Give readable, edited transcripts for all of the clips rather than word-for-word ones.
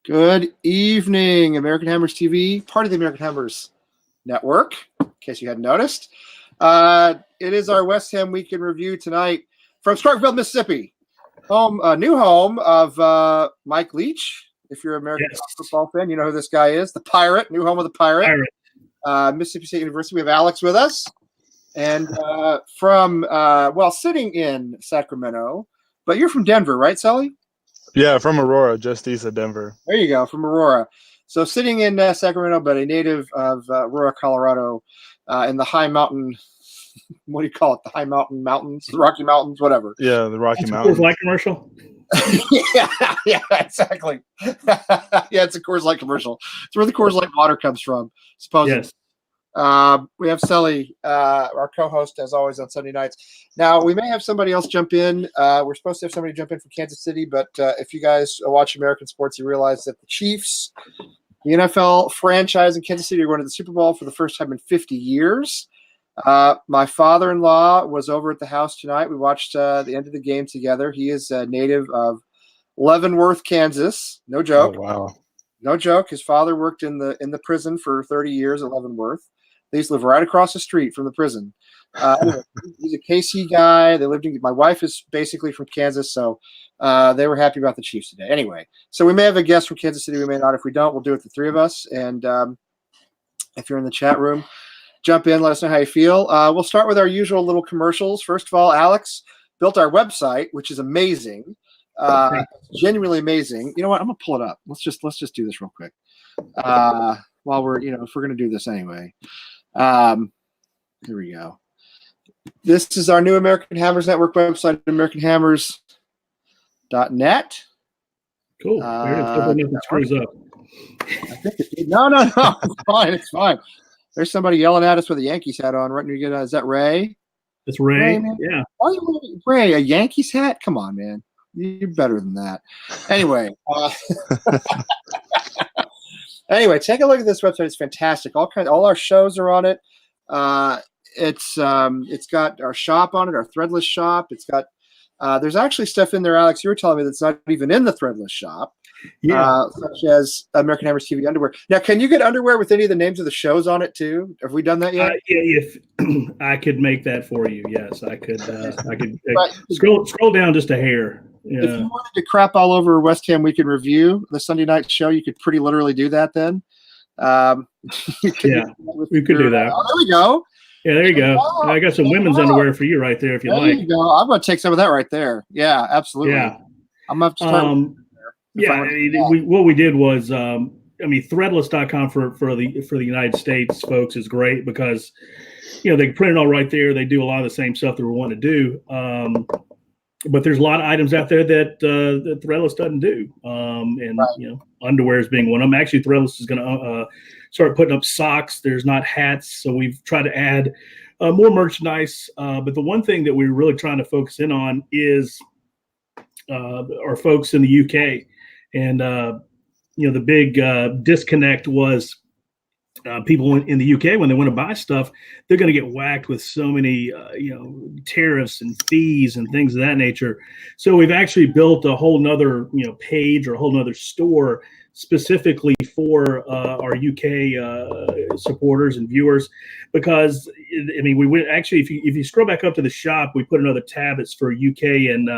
Good evening, American Hammers TV, part of the American Hammers Network, in case you hadn't noticed. It is our West Ham Weekend Review tonight from Starkville, Mississippi, new home of Mike Leach. If you're an American football fan, you know who this guy is, the Pirate, new home of the Pirate. Mississippi State University. We have Alex with us. And sitting in Sacramento, but you're from Denver, right, Sully? Yeah, from Aurora, just east of Denver. There you go, from Aurora. So sitting in Sacramento, but a native of Aurora, Colorado, in the high mountain, what do you call it? The high mountains, the Rocky Mountains, whatever. Yeah, the Rocky Mountains. Coors Light commercial? yeah, exactly. Yeah, it's a Coors Light commercial. It's where the Coors Light water comes from, supposedly. Yes. We have Sully, our co-host, as always, on Sunday nights. Now, we may have somebody else jump in. We're supposed to have somebody jump in from Kansas City, but if you guys watch American sports, you realize that the Chiefs, the NFL franchise in Kansas City, are going to the Super Bowl for the first time in 50 years. My father-in-law was over at the house tonight. We watched the end of the game together. He is a native of Leavenworth, Kansas. No joke. Oh, wow. No joke. His father worked in the prison for 30 years at Leavenworth. They used to live right across the street from the prison. Anyway, he's a KC guy. My wife is basically from Kansas, so they were happy about the Chiefs today. Anyway, so we may have a guest from Kansas City. We may not. If we don't, we'll do it the three of us. And if you're in the chat room, jump in. Let us know how you feel. We'll start with our usual little commercials. First of all, Alex built our website, which is amazing. Genuinely amazing. You know what? I'm gonna pull it up. Let's just do this real quick. While we're, if we're gonna do this anyway. Here we go. This is our new American Hammers Network website, americanhammers.net. Cool. Screws up. I think no. It's fine. There's somebody yelling at us with a Yankees hat on. Right, is that Ray? It's Ray. Yeah. Oh, Ray, a Yankees hat? Come on, man. You're better than that. Anyway. Anyway, take a look at this website. It's fantastic. All our shows are on it. It's got our shop on it, our Threadless shop. It's got there's actually stuff in there, Alex, you were telling me that's not even in the Threadless shop. Yeah. Such as American Hammers TV underwear. Now, can you get underwear with any of the names of the shows on it too? Have we done that yet? If I could make that for you, yes, I could. Scroll down just a hair. Yeah. If you wanted to crap all over West Ham Weekend Review, the Sunday night show, you could pretty literally do that then. We could do that. There we go. Yeah, there you go. I got some women's underwear for you right there if you like. There you go. I'm going to take some of that right there. Yeah, absolutely. Yeah. I'm going to have to start what we did was, threadless.com for the United States folks is great because, they can print it all right there. They do a lot of the same stuff that we want to do. But there's a lot of items out there that Threadless doesn't do. Underwear is being one of them. Actually, Threadless is going to start putting up socks. There's not hats. So we've tried to add more merchandise. But the one thing that we're really trying to focus in on is our folks in the UK. And, the big disconnect was people in the UK, when they want to buy stuff, they're going to get whacked with so many, tariffs and fees and things of that nature. So we've actually built a whole nother, page or a whole nother store specifically for our UK supporters and viewers, because we went actually, if you scroll back up to the shop, we put another tab. It's for UK and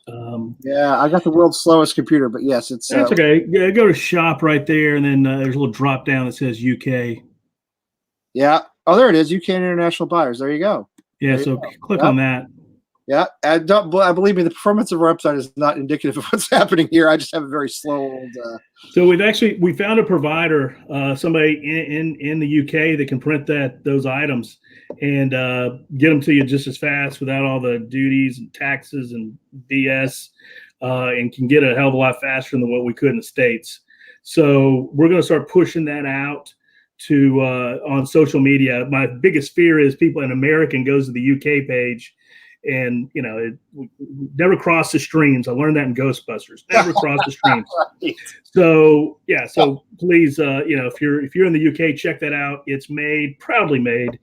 I got the world's slowest computer, but yes, it's that's okay. Yeah, go to shop right there, and then there's a little drop down that says UK. Yeah. Oh, there it is. UK International Buyers. There you go. Yeah. So click on that. Yeah. I believe me, the performance of our website is not indicative of what's happening here. I just have a very slow old. So we found a provider, somebody in the UK that can print those items and get them to you just as fast without all the duties and taxes and BS, and can get a hell of a lot faster than what we could in the States. So we're going to start pushing that out to on social media. My biggest fear is an American goes to the UK page and it never cross the streams. I learned that in Ghostbusters. Never cross the streams. Right. So please, if you're in the UK, check that out. It's proudly made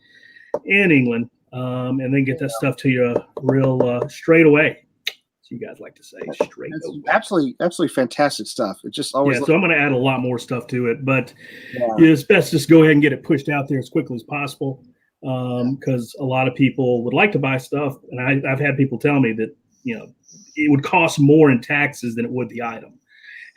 in England, and then get that stuff to you real straight away. you guys like to say. Straight It's open. absolutely fantastic stuff. It just always. Yeah, so I'm going to add a lot more stuff to it, but Yeah. it's best just go ahead and get it pushed out there as quickly as possible, because a lot of people would like to buy stuff, and I've had people tell me that it would cost more in taxes than it would the item,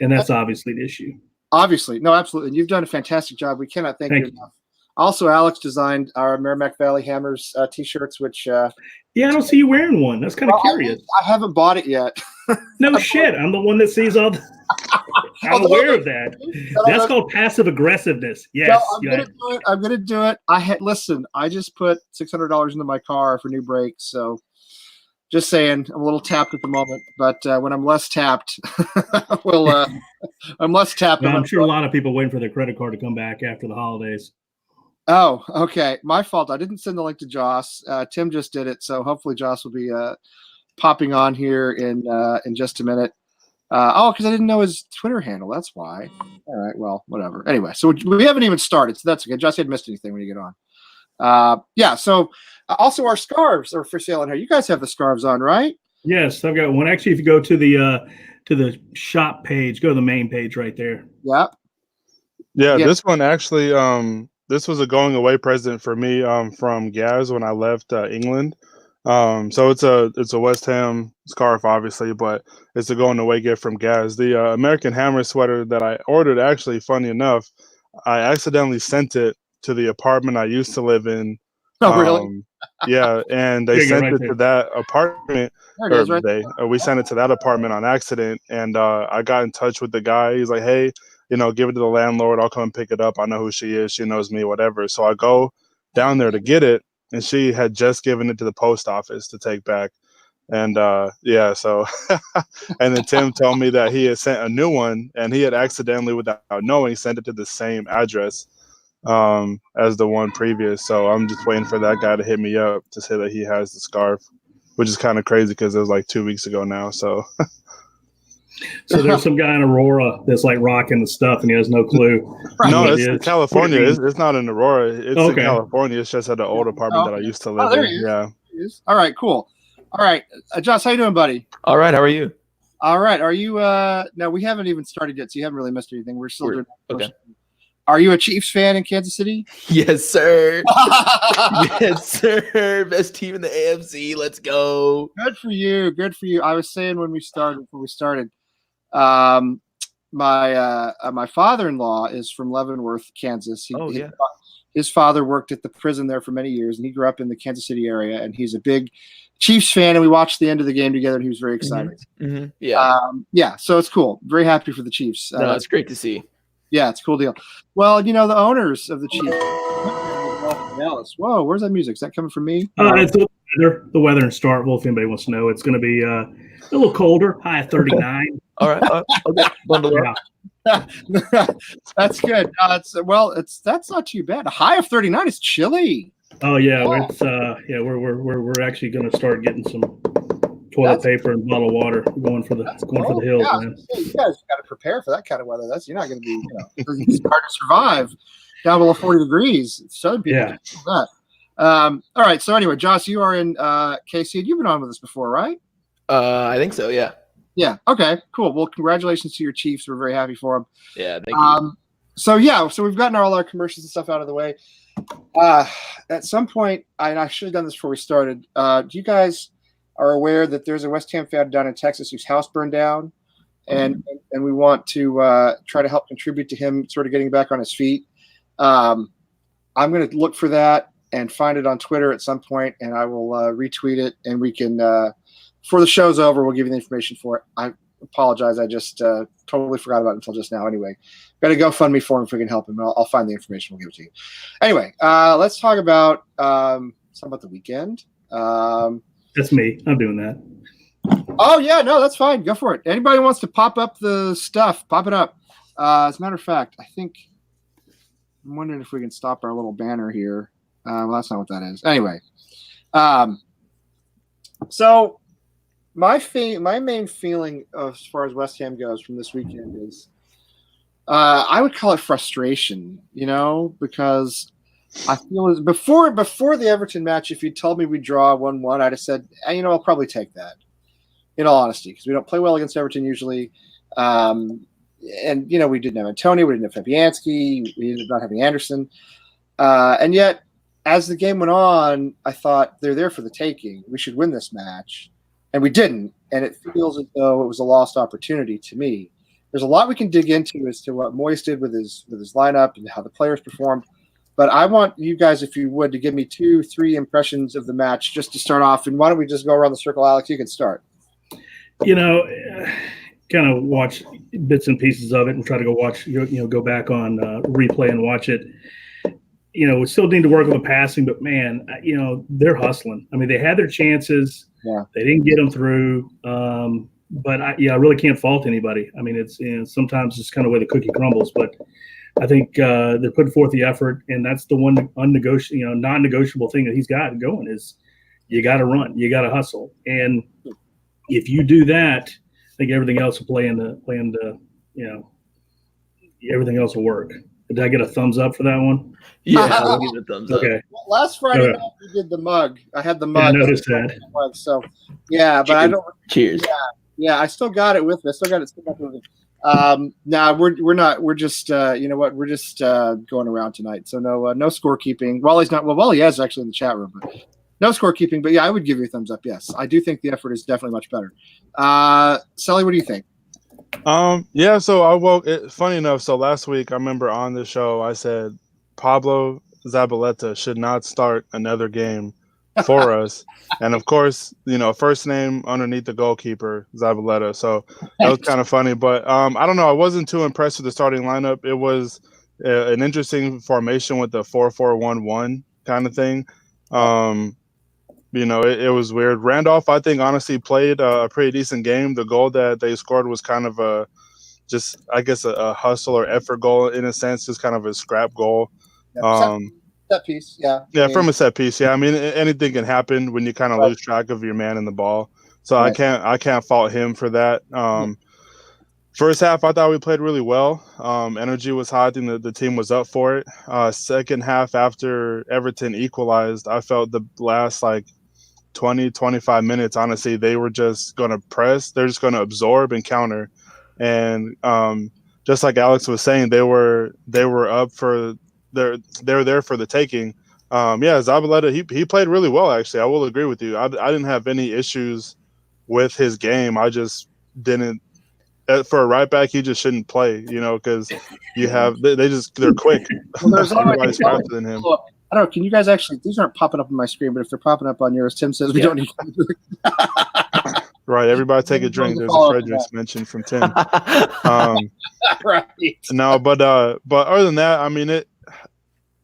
and that's obviously the issue. Obviously, no, absolutely. And you've done a fantastic job. We cannot thank you enough. Also, Alex designed our Merrimack Valley Hammers T-shirts, which I don't see you wearing one. That's kind of curious. I haven't bought it yet. No shit. I'm the one that sees all the I'm aware of that. That's called passive aggressiveness. Yes. No, I'm gonna do it. I just put $600 into my car for new brakes, so just saying, I'm a little tapped at the moment, but when I'm less tapped, I'm less tapped. Well, I'm sure a lot of people waiting for their credit card to come back after the holidays. Oh, okay. My fault. I didn't send the link to Joss. Tim just did it, so hopefully Joss will be popping on here in just a minute. Because I didn't know his Twitter handle. That's why. All right. Well, whatever. Anyway, so we haven't even started, so that's okay. Joss hadn't missed anything when you get on. Yeah. So also our scarves are for sale in here. You guys have the scarves on, right? Yes, I've got one. Actually, if you go to the shop page, go to the main page right there. Yeah. Yeah. This one actually, this was a going away present for me from Gaz when I left England. So it's a West Ham scarf, obviously, but it's a going away gift from Gaz. The American Hammer sweater that I ordered, actually, funny enough, I accidentally sent it to the apartment I used to live in. Oh, really? Yeah, and they sent it to that apartment. We sent it to that apartment on accident, and I got in touch with the guy. He's like, "Hey, give it to the landlord. I'll come and pick it up. I know who she is. She knows me, whatever." So I go down there to get it, and she had just given it to the post office to take back. And so and then Tim told me that he had sent a new one, and he had accidentally, without knowing, sent it to the same address as the one previous. So I'm just waiting for that guy to hit me up to say that he has the scarf, which is kind of crazy because it was like 2 weeks ago now. So So there's some guy in Aurora that's like rocking the stuff, and he has no clue. No, it's in California. It's not in Aurora. It's in California. It's just at the old apartment that I used to live in. Yeah. All right, cool. All right, Josh, how you doing, buddy? All right, how are you? All right, are you? No, we haven't even started yet, so you haven't really missed anything. We're still doing. Okay. Are you a Chiefs fan in Kansas City? Yes, sir. Yes, sir. Best team in the AFC. Let's go. Good for you. Good for you. I was saying before we started, my father-in-law is from Leavenworth, Kansas. His father worked at the prison there for many years, and he grew up in the Kansas City area, and he's a big Chiefs fan, and we watched the end of the game together, and he was very excited. Mm-hmm. Yeah. So it's cool. Very happy for the Chiefs. No, it's great to see. Yeah, it's a cool deal. Well, the owners of the Chiefs. Dallas. Whoa, where's that music? Is that coming from me? It's the weather in Starkville, if anybody wants to know. It's going to be a little colder, high of 39. All right. Okay. Bundle up. That's good. That's not too bad. A high of 39 is chilly. Oh yeah, we're actually going to start getting some toilet paper and bottled water going for the hills, man. You guys got to prepare for that kind of weather. You're not going to be, it's hard to survive down below 40 degrees. Southern people can't do that. All right. So anyway, Josh, you are in KC. You've been on with us before, right? I think so. Yeah. Yeah. Okay. Cool. Well, congratulations to your Chiefs. We're very happy for them. Yeah. Thank you. So we've gotten all our commercials and stuff out of the way. At some point, I should have done this before we started. Do you guys are aware that there's a West Ham fan down in Texas whose house burned down, and we want to try to help contribute to him sort of getting back on his feet? I'm going to look for that and find it on Twitter at some point, and I will retweet it, and we can, before the show's over, we'll give you the information for it. I apologize. I just totally forgot about it until just now. Anyway, got to GoFundMe for him if we can help him. I'll find the information. We'll give it to you. Anyway, let's talk about something about the weekend. That's me. I'm doing that. Oh, yeah. No, that's fine. Go for it. Anybody who wants to pop up the stuff, pop it up. As a matter of fact, I'm wondering if we can stop our little banner here. Well, that's not what that is. Anyway. So my main feeling as far as West Ham goes from this weekend is I would call it frustration, because I feel as before the Everton match, if you told me we'd draw 1-1, I'd have said, I'll probably take that. in all honesty, because we don't play well against Everton usually. And we didn't have Antonio, we didn't have Fabianski, we ended up not having Anderson. And yet, as the game went on, I thought they're there for the taking. We should win this match. And we didn't. And it feels as though it was a lost opportunity to me. There's a lot we can dig into as to what Moyes did with his lineup and how the players performed. But I want you guys, if you would, to give me 2-3 impressions of the match just to start off. And why don't we just go around the circle, Alex? You can start. Kind of watch bits and pieces of it and try to go back on replay and watch it. We still need to work on the passing, but man, they're hustling. I mean, they had their chances. Yeah. They didn't get them through. But I really can't fault anybody. I mean, it's sometimes it's kind of the way the cookie crumbles, but I think they're putting forth the effort, and that's the one non-negotiable thing that he's got going is you got to run, you got to hustle, and if you do that, I think everything else will everything else will work. Did I get a thumbs up for that one? Yeah, I'll give it a thumbs up. Okay. Well, last Friday night we did the mug. I had the mug. I noticed that. So, yeah, but I don't. Cheers. Yeah, I still got it with me. I still got it with me. We're not. We're just. We're just going around tonight. So no scorekeeping. Wally's not. Well, Wally is actually in the chat room, but no scorekeeping. But yeah, I would give you a thumbs up. Yes, I do think the effort is definitely much better. Sally, what do you think? Yeah. So funny enough. So last week, I remember on the show, I said Pablo Zabaleta should not start another game for us. And of course, first name underneath the goalkeeper, Zabaleta. So that was kind of funny. But I don't know. I wasn't too impressed with the starting lineup. It was an interesting formation with the 4-4-1-1 kind of thing. It was weird. Randolph, I think, honestly played a pretty decent game. The goal that they scored was kind of a hustle or effort goal in a sense, just kind of a scrap goal. Set piece, yeah. Yeah, from a set piece, yeah. I mean, anything can happen when you kind of lose track of your man in the ball. So right. I can't fault him for that. First half, I thought we played really well. Energy was high. I think the team was up for it. Second half, after Everton equalized, I felt the last 20, 25 minutes, honestly, they were just going to press. They're just going to absorb and counter. And just like Alex was saying, they were up for they were there for the taking. Zabaleta, he played really well, actually. I will agree with you. I didn't have any issues with his game. I just didn't. For a right back, he just shouldn't play, because you have they're quick. Well, everybody's faster than him. I don't know. Can you guys actually? These aren't popping up on my screen, but if they're popping up on yours, Tim says we don't need. Right. Everybody take a drink. There's a Fredericks mention from Tim. Right. No, but other than that, I mean,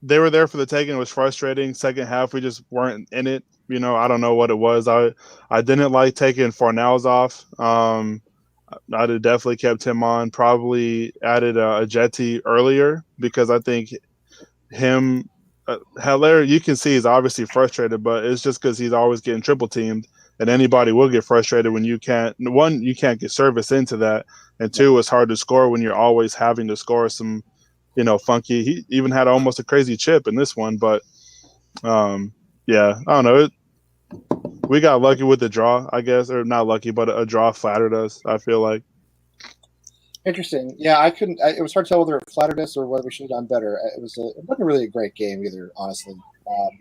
they were there for the taking. It was frustrating. Second half, we just weren't in it. I don't know what it was. I didn't like taking Fornals off. I'd have definitely kept him on. Probably added a Jetty earlier because I think him. Heller, you can see he's obviously frustrated, but it's just because he's always getting triple teamed, and anybody will get frustrated when you can't get service into that, and two, it's hard to score when you're always having to score some, funky. He even had almost a crazy chip in this one, but I don't know. We got lucky with the draw, I guess, or not lucky, but a draw flattered us. I feel like. Interesting. Yeah, it was hard to tell whether it flattered us or whether we should have done better. It wasn't really a great game either, honestly.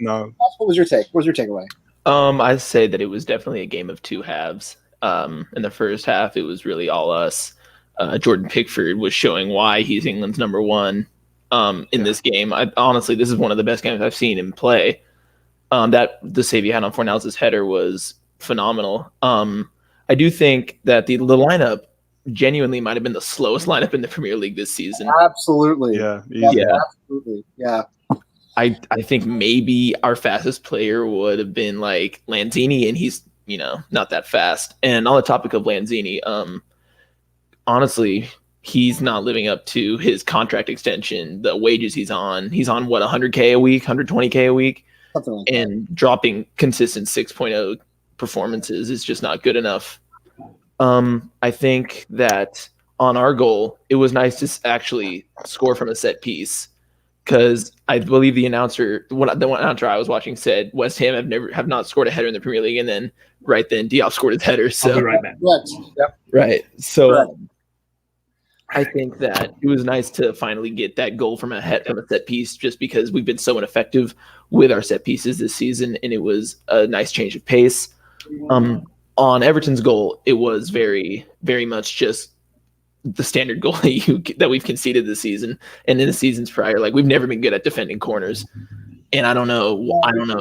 No. What was your take? What was your takeaway? I'd say that it was definitely a game of two halves. In the first half, it was really all us. Jordan Pickford was showing why he's England's number one in this game. Honestly, this is one of the best games I've seen him play. That the save he had on Fornals' header was phenomenal. I do think that the lineup genuinely might have been the slowest lineup in the Premier League this season. Absolutely. Yeah. Absolutely. Yeah. I think maybe our fastest player would have been Lanzini, and he's not that fast. And on the topic of Lanzini, honestly, he's not living up to his contract extension, the wages he's on what, 100K a week, 120K a week, something like and dropping consistent 6.0 performances is just not good enough. I think that on our goal, it was nice to actually score from a set piece, because I believe the one announcer I was watching said West Ham have not scored a header in the Premier League, and then right then Diop scored his header. So I'll be right back. Yep. Right. So Correct. I think that it was nice to finally get that goal from a set piece, just because we've been so ineffective with our set pieces this season, and it was a nice change of pace. On Everton's goal, it was very, very much just the standard goal that we've conceded this season, and in the seasons prior, like we've never been good at defending corners. And I don't know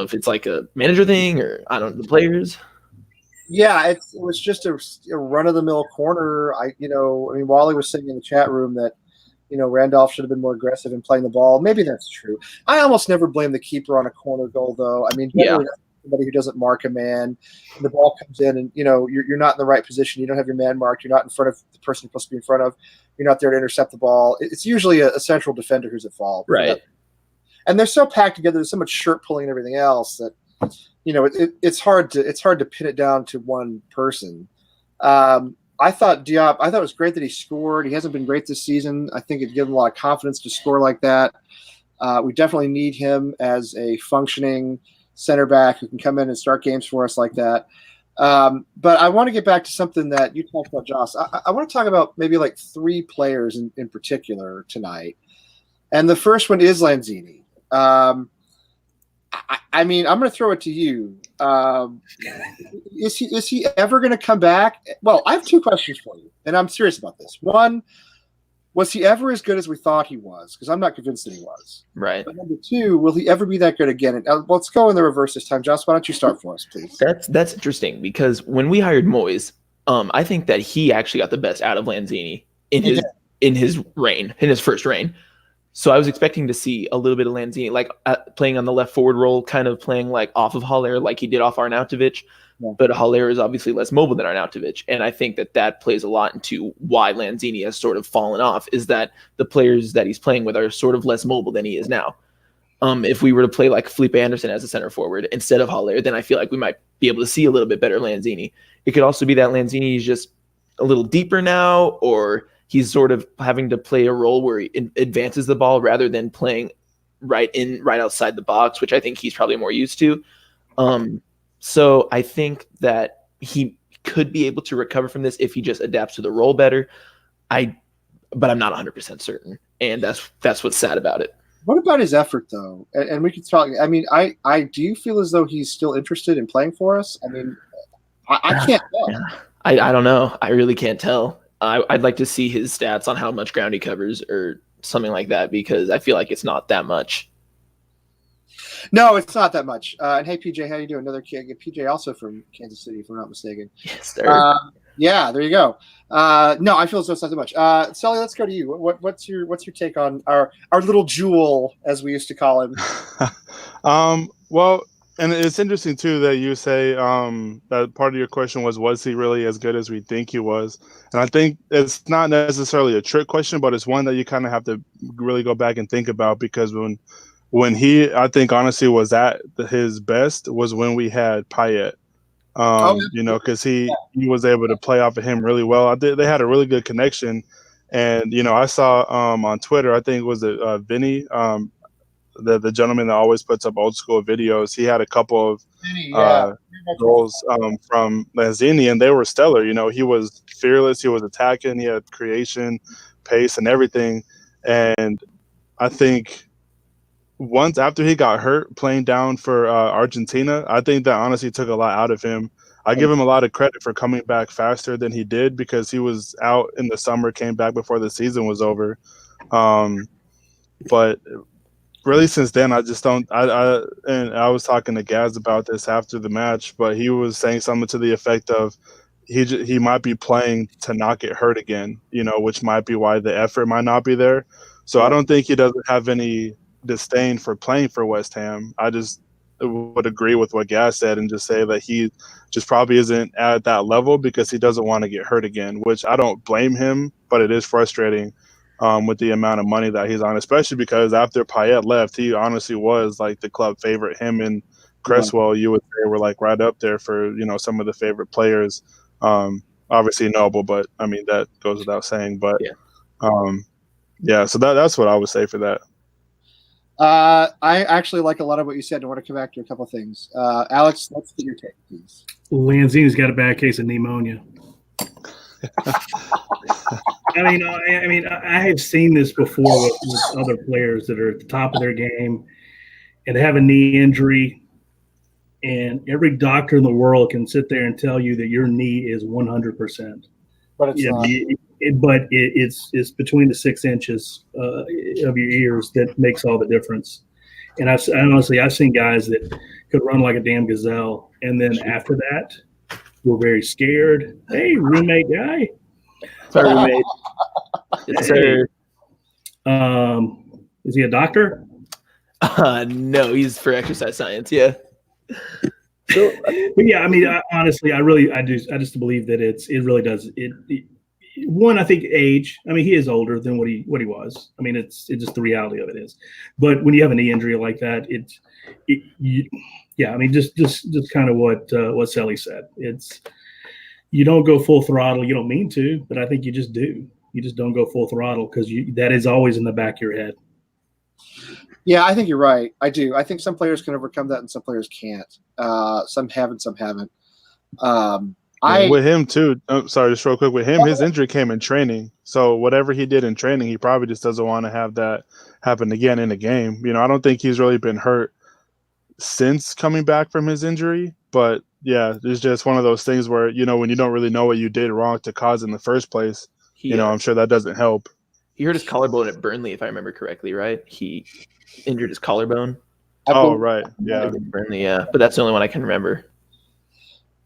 if it's like a manager thing or the players. Yeah, it was just a run-of-the-mill corner. Wally was saying in the chat room that, Randolph should have been more aggressive in playing the ball. Maybe that's true. I almost never blame the keeper on a corner goal, though. I mean, somebody who doesn't mark a man, and the ball comes in, and you're not in the right position. You don't have your man marked. You're not in front of the person you're supposed to be in front of. You're not there to intercept the ball. It's usually a central defender who's at fault. Right. And they're so packed together. There's so much shirt pulling and everything else that. It's hard to pin it down to one person. I thought it was great that he scored. He hasn't been great this season. I think it gives him a lot of confidence to score like that. We definitely need him as a functioning center back who can come in and start games for us like that. But I want to get back to something that you talked about, Joss. I want to talk about maybe like three players in particular tonight. And the first one is Lanzini. I'm going to throw it to you. Is he ever going to come back? Well, I have two questions for you, and I'm serious about this. One, was he ever as good as we thought he was? Because I'm not convinced that he was. Right. But number two, will he ever be that good again? And let's go in the reverse this time. Joss, why don't you start for us, please? That's interesting, because when we hired Moyes, I think that he actually got the best out of Lanzini in his first reign. So I was expecting to see a little bit of Lanzini, like playing on the left forward role, kind of playing like off of Haller, like he did off Arnautovic. Yeah. But Haller is obviously less mobile than Arnautovic. And I think that plays a lot into why Lanzini has sort of fallen off, is that the players that he's playing with are sort of less mobile than he is now. If we were to play like Felipe Anderson as a center forward instead of Haller, then I feel like we might be able to see a little bit better Lanzini. It could also be that Lanzini is just a little deeper now, or he's sort of having to play a role where he advances the ball rather than playing right outside the box, which I think he's probably more used to. So I think that he could be able to recover from this if he just adapts to the role better. But I'm not 100% certain, and that's what's sad about it. What about his effort, though? And we could talk. I mean, I do feel as though he's still interested in playing for us. I mean, I can't tell. Yeah. I don't know. I really can't tell. I'd like to see his stats on how much ground he covers or something like that, because I feel like it's not that much. No, it's not that much. And hey, PJ, how you doing? Another kid. PJ also from Kansas City, if I'm not mistaken. Yes, sir. Yeah, there you go. No, I feel as though it's not too much. Sully, let's go to you. What's your take on our little jewel, as we used to call him? Well, and it's interesting too that you say that part of your question was he really as good as we think he was? And I think it's not necessarily a trick question, but it's one that you kind of have to really go back and think about, because when he, I think honestly, was at his best was when we had Payet. Because he was able to play off of him really well. They had a really good connection, and I saw on Twitter, I think it was Vinny, the gentleman that always puts up old school videos. He had a couple of goals from Lanzini, and they were stellar. He was fearless. He was attacking. He had creation, pace, and everything. And I think once after he got hurt playing down for Argentina, I think that honestly took a lot out of him. I give him a lot of credit for coming back faster than he did, because he was out in the summer, came back before the season was over. But really since then, I just don't. And I was talking to Gaz about this after the match, but he was saying something to the effect of he might be playing to not get hurt again, which might be why the effort might not be there. So I don't think he doesn't have any disdain for playing for West Ham. I just would agree with what Gaz said and just say that he just probably isn't at that level because he doesn't want to get hurt again, which I don't blame him, but it is frustrating with the amount of money that he's on, especially because after Payet left, he honestly was like the club favorite. Him and Cresswell, you would say, were like right up there for, some of the favorite players. Obviously Noble, but I mean, that goes without saying, but so that's what I would say for that. I actually like a lot of what you said. I want to come back to a couple of things. Alex, let's get your take, please. Lanzini's got a bad case of pneumonia. I have seen this before with other players that are at the top of their game and have a knee injury, and every doctor in the world can sit there and tell you that your knee is 100%. But it's not. It's between the 6 inches of your ears that makes all the difference. And I've seen guys that could run like a damn gazelle, and then after that, we're very scared. Hey, roommate guy. Sorry, roommate. Yes, sir. Is he a doctor? No, he's for exercise science. Yeah. So, but yeah, honestly, I just believe that it really does. One, I think age. He is older than what he was. It's just the reality of it is. But when you have a knee injury like that, just kind of what Selly said. It's you don't go full throttle. You don't mean to, but I think you just do. You just don't go full throttle because that is always in the back of your head. Yeah, I think you're right. I do. I think some players can overcome that and some players can't. Some have and some haven't. With him too. Sorry, just real quick. With him, his injury came in training. So whatever he did in training, he probably just doesn't want to have that happen again in a game. I don't think he's really been hurt since coming back from his injury. But yeah, it's just one of those things where, when you don't really know what you did wrong to cause in the first place, I'm sure that doesn't help. He hurt his collarbone at Burnley, if I remember correctly, right? He injured his collarbone. Oh, right. Yeah. Burnley, yeah. But that's the only one I can remember.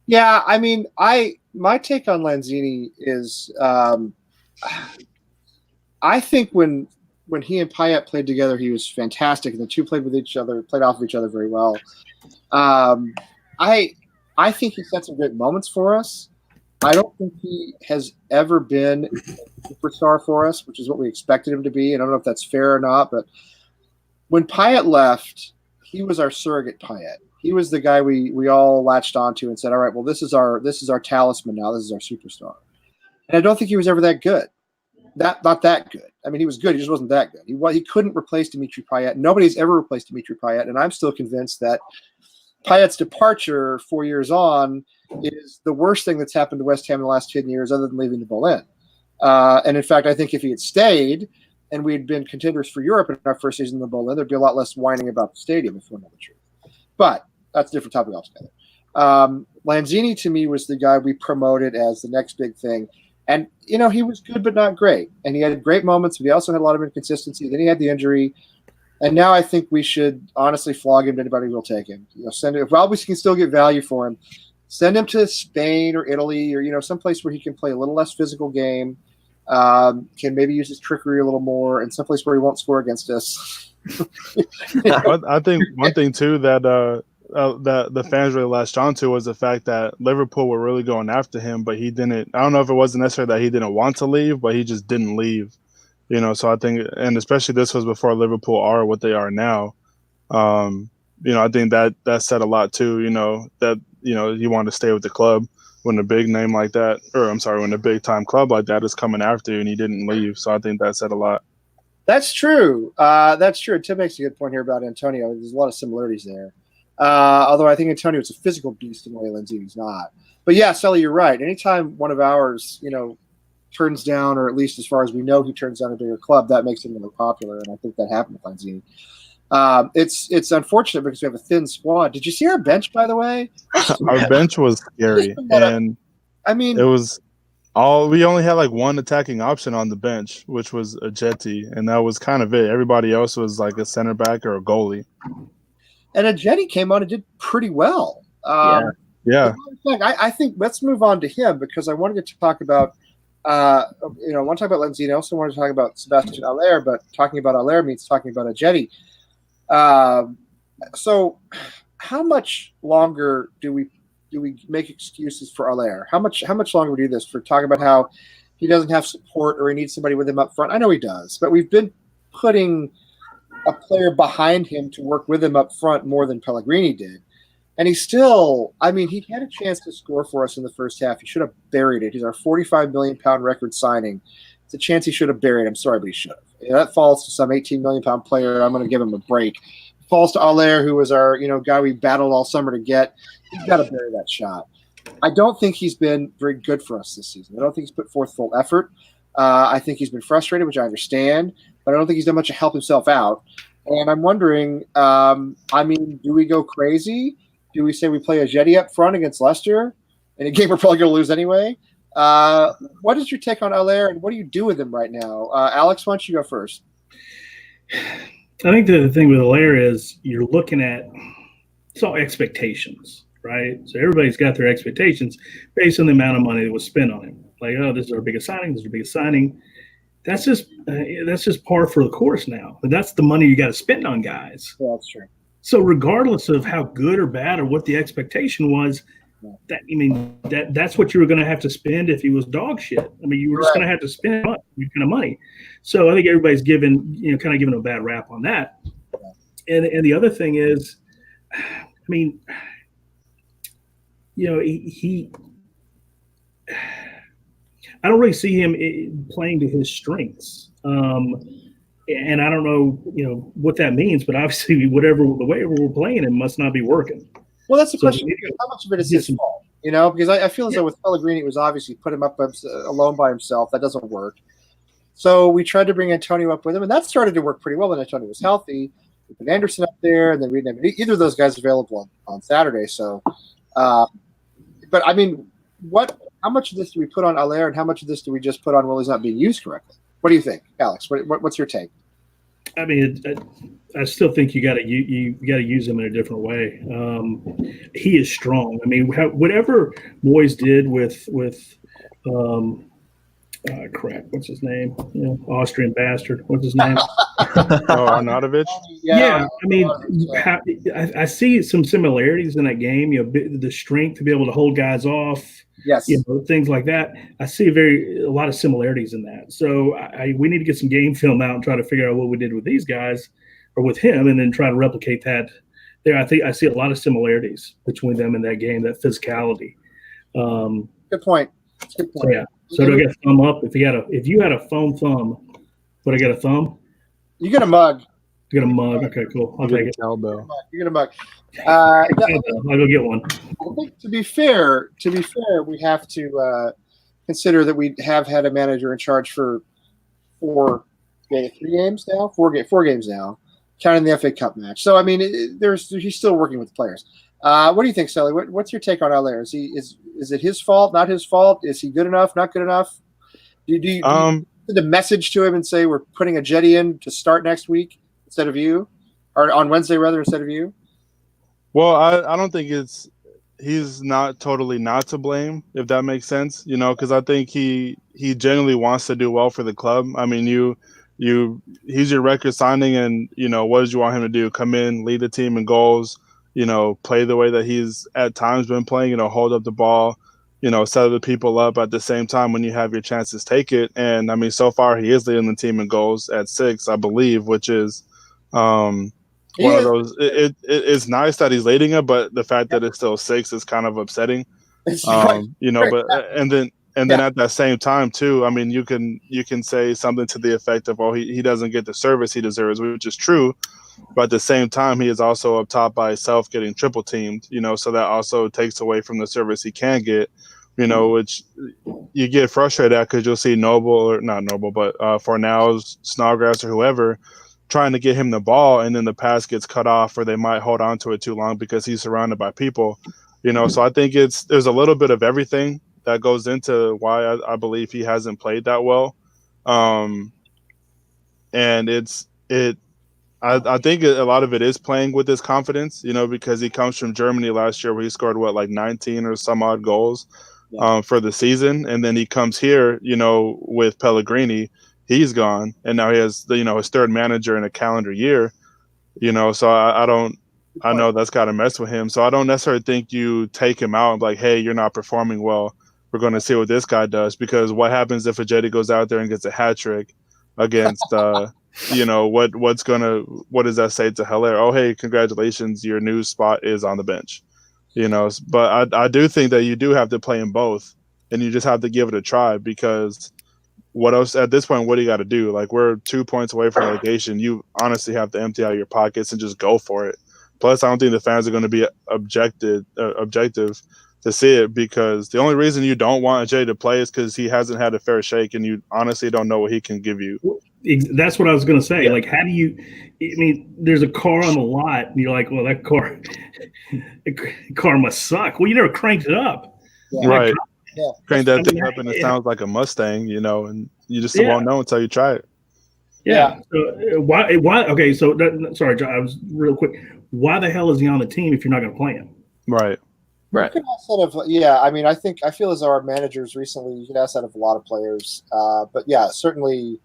Yeah, my take on Lanzini is I think when he and Payet played together, he was fantastic, and the two played off of each other very well. I think he set some great moments for us. I don't think he has ever been a superstar for us, which is what we expected him to be. And I don't know if that's fair or not, but when Payet left, he was our surrogate Payet. He was the guy we all latched onto and said, all right, well, this is our talisman now. This is our superstar. And I don't think he was ever that good. Not that good. He was good. He just wasn't that good. He couldn't replace Dimitri Payet. Nobody's ever replaced Dimitri Payet. And I'm still convinced that Payet's departure 4 years on is the worst thing that's happened to West Ham in the last 10 years other than leaving the Boleyn. And in fact, I think if he had stayed and we had been contenders for Europe in our first season in the Boleyn, there'd be a lot less whining about the stadium, if we know the truth. But that's a different topic altogether. Lanzini, to me, was the guy we promoted as the next big thing. And, he was good but not great. And he had great moments, but he also had a lot of inconsistency. Then he had the injury. And now I think we should honestly flog him to anybody who will take him. Send him, while we can still get value for him, send him to Spain or Italy or, someplace where he can play a little less physical game, can maybe use his trickery a little more, and someplace where he won't score against us. I think one thing, too, that the fans really latched onto was the fact that Liverpool were really going after him, but he didn't. I don't know if it wasn't necessarily that he didn't want to leave, but he just didn't leave. So I think, and especially this was before Liverpool are what they are now. I think that said a lot too. That you want to stay with the club when a big name like that, when a big time club like that is coming after you, and he didn't leave. So I think that said a lot. That's true. Tim makes a good point here about Antonio. There's a lot of similarities there. Although I think Antonio is a physical beast in a way Lanzini's not. But yeah, Sully, you're right. Anytime one of ours, turns down, or at least as far as we know, he turns down a bigger club, that makes him more popular. And I think that happened with Lanzini. It's unfortunate because we have a thin squad. Did you see our bench, by the way? Our bench was scary. And it was we only had like one attacking option on the bench, which was Ajeti, and that was kind of it. Everybody else was like a center back or a goalie. And Ajeti came on and did pretty well. Yeah. In fact, I think let's move on to him because I wanted to talk about I want to talk about Lanzini. I also want to talk about Sebastian Haller, but talking about Haller means talking about Ajeti. So how much longer do we make excuses for Haller? How much longer we do this for talking about how he doesn't have support or he needs somebody with him up front? I know he does, but we've been putting a player behind him to work with him up front more than Pellegrini did. And he still, he had a chance to score for us in the first half. He should have buried it. He's our £45 million record signing. It's a chance he should have buried. I'm sorry, but he should have. that falls to some 18 million pound player. I'm going to give him a break. Falls to Allaire, who was our guy we battled all summer to get. He's got to bury that shot. I don't think he's been very good for us this season. I don't think he's put forth full effort. I think he's been frustrated, which I understand, but I don't think he's done much to help himself out. And I'm wondering, do we go crazy? Do we say we play a Jetty up front against Leicester in a game we're probably going to lose anyway? What is your take on Allaire, and what do you do with him right now? Alex, why don't you go first? I think the thing with Allaire is you're looking at it's all expectations, right? So everybody's got their expectations based on the amount of money that was spent on him. Like, oh, this is our biggest signing. This is our biggest signing. That's just par for the course now. But that's the money you got to spend on guys. Yeah, that's true. So regardless of how good or bad or what the expectation was, that's what you were going to have to spend if he was dog shit. I mean, you were just going to have to spend that kind of money. So I think everybody's giving a bad rap on that. And the other thing is, I mean, he I don't really see him playing to his strengths. And I don't know, what that means, but obviously the way we're playing him must not be working. Well, that's the question. How much of it is his fault? Because I feel as though with Pellegrini, it was obviously put him up alone by himself. That doesn't work. So we tried to bring Antonio up with him, and that started to work pretty well when Antonio was healthy. We put Anderson up there, and then we didn't have either of those guys available on Saturday. So, but I mean, how much of this do we put on Allaire, and how much of this do we just put on he's not being used correctly? What do you think, Alex? What's your take? I mean, I still think you got to use him in a different way. He is strong. I mean, whatever Moyes did with crap, what's his name? Austrian bastard. What's his name? Arnautovic. Yeah, I mean, I see some similarities in that game. The strength to be able to hold guys off. Yes. Things like that. I see a lot of similarities in that. So we need to get some game film out and try to figure out what we did with these guys or with him, and then try to replicate that there. I think I see a lot of similarities between them in that game, that physicality. Good point. So, yeah. So do I get a thumb up? If you had a foam thumb, would I get a thumb? You get a mug. You get a mug. Okay, cool. I'll take it. Elbow. You get a mug. I'll go get one. I think to be fair, we have to consider that we have had a manager in charge for 4 games now, counting the FA Cup match. So I mean, he's still working with the players. What do you think, Sally? What's your take on Allaire? Is it his fault? Not his fault? Is he good enough? Not good enough? Do you send a message to him and say we're putting a Jetty in to start next week instead of you, or on Wednesday rather instead of you? Well, I don't think he's not totally not to blame, if that makes sense. Because I think he genuinely wants to do well for the club. I mean, he's your record signing, and what did you want him to do? Come in, lead the team in goals. Play the way that he's at times been playing, hold up the ball, set the people up at the same time when you have your chances, take it. And I mean, so far he is leading the team in goals at 6, I believe, which is one of those. It's nice that he's leading it, but the fact that it's still 6 is kind of upsetting. But and then at that same time too, I mean, you can say something to the effect of, oh, he doesn't get the service he deserves, which is true. But at the same time, he is also up top by himself getting triple teamed, so that also takes away from the service he can get, which you get frustrated at because you'll see Fornals, Snodgrass, or whoever trying to get him the ball, and then the pass gets cut off, or they might hold on to it too long because he's surrounded by people, So I think there's a little bit of everything that goes into why I believe he hasn't played that well, and I think a lot of it is playing with his confidence, because he comes from Germany last year where he scored 19 or some odd goals for the season, and then he comes here, with Pellegrini. He's gone, and now he has his third manager in a calendar year, so I know that's got to mess with him. So I don't necessarily think you take him out and like, hey, you're not performing well, we're going to see what this guy does, because what happens if Ajeti goes out there and gets a hat trick against what does that say to Haller? Oh, hey, congratulations, your new spot is on the bench. But I do think that you do have to play in both, and you just have to give it a try, because what else at this point? What do you got to do? Like, we're 2 points away from relegation. You honestly have to empty out your pockets and just go for it. Plus, I don't think the fans are going to be objective to see it, because the only reason you don't want Jay to play is because he hasn't had a fair shake, and you honestly don't know what he can give you. That's what I was going to say. Like, how do you? I mean, there's a car on the lot, and you're like, well, that car must suck. Well, you never cranked it up, right? Yeah. Crank that thing up, and it sounds like a Mustang, and you just won't know until you try it. Yeah. So why? Okay. So sorry, John, I was real quick. Why the hell is he on the team if you're not going to play him? Right. Right. You could ask that of, yeah. I mean, I feel as though our managers recently, you could ask that of a lot of players. But yeah, certainly,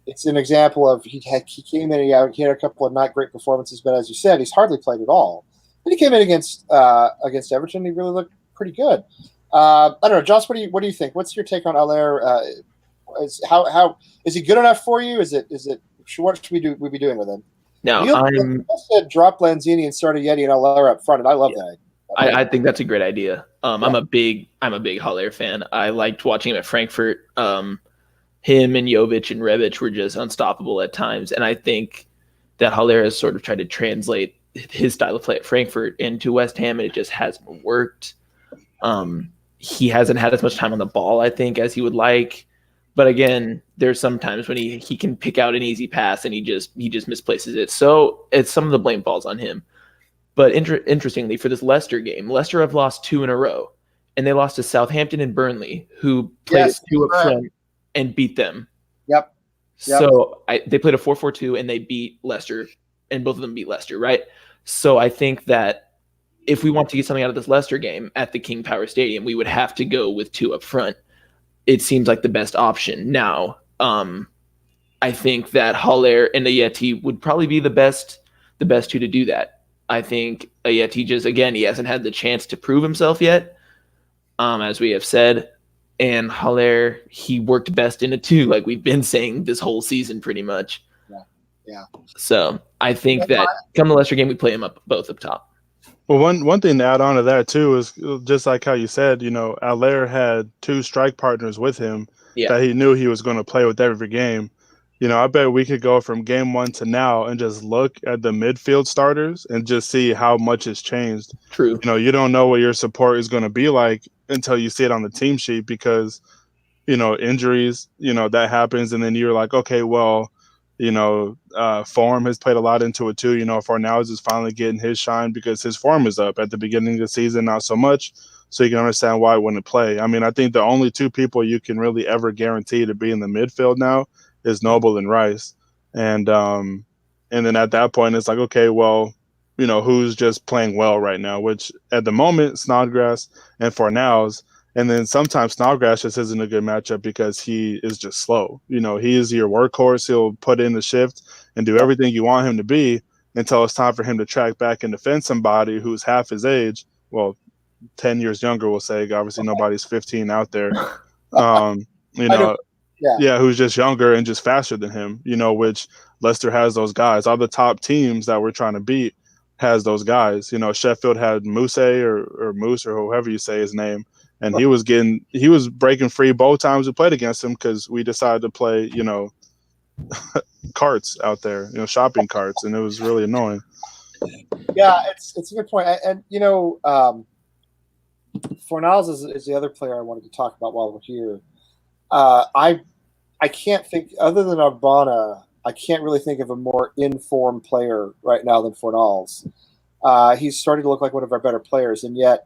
it's an example of he came in, he had a couple of not great performances, but as you said, he's hardly played at all. And he came in against Everton. He really looked pretty good. I don't know, Josh. What do you think? What's your take on Haller? How is he good enough for you? What should we be doing with him? No, you said drop Lanzini and start Yeti and Haller up front, and I love that. I think that's a great idea. I'm a big Haller fan. I liked watching him at Frankfurt. Him and Jovic and Rebic were just unstoppable at times, and I think that Haller has sort of tried to translate his style of play at Frankfurt into West Ham, and it just hasn't worked. He hasn't had as much time on the ball, I think, as he would like. But again, there's some times when he can pick out an easy pass and he just misplaces it. So it's some of the blame falls on him. But interestingly, for this Leicester game, Leicester have lost 2 in a row, and they lost to Southampton and Burnley, who played 2 up front and beat them. Yep. So they played a 4-4-2 and they beat Leicester, and both of them beat Leicester, right? So I think that if we want to get something out of this Leicester game at the King Power Stadium, we would have to go with 2 up front. It seems like the best option. Now, I think that Haller and Ayeti would probably be the best 2 to do that. I think Ayeti he hasn't had the chance to prove himself yet, as we have said. And Haller, he worked best in a 2, like we've been saying this whole season pretty much. Yeah. So I think that come the Leicester game, we play him both up top. Well, one thing to add on to that too is just like how you said, Haller had 2 strike partners with him that he knew he was going to play with every game. I bet we could go from game 1 to now and just look at the midfield starters and just see how much has changed. True. You don't know what your support is going to be like until you see it on the team sheet, because, injuries, that happens. And then you're like, okay, well, form has played a lot into it too. Fornals is finally getting his shine because his form is up. At the beginning of the season, not so much. So you can understand why he wouldn't play. I mean, I think the only 2 people you can really ever guarantee to be in the midfield now is Noble and Rice. And then at that point, it's like, okay, well, who's just playing well right now, which at the moment, Snodgrass and Fornals. And then sometimes Snodgrass just isn't a good matchup because he is just slow. He is your workhorse. He'll put in the shift and do everything you want him to be until it's time for him to track back and defend somebody who's half his age. Well, 10 years younger, we'll say. Obviously, nobody's 15 out there. Who's just younger and just faster than him, which Leicester has those guys. All the top teams that we're trying to beat has those guys. Sheffield had Moose or Moose or however you say his name. And he was breaking free both times we played against him because we decided to play, carts out there, shopping carts, and it was really annoying. Yeah, it's a good point. And Fornals is the other player I wanted to talk about while we're here. I can't think, other than Arbana, I can't really think of a more in-form player right now than Fornals. He's starting to look like one of our better players, and yet,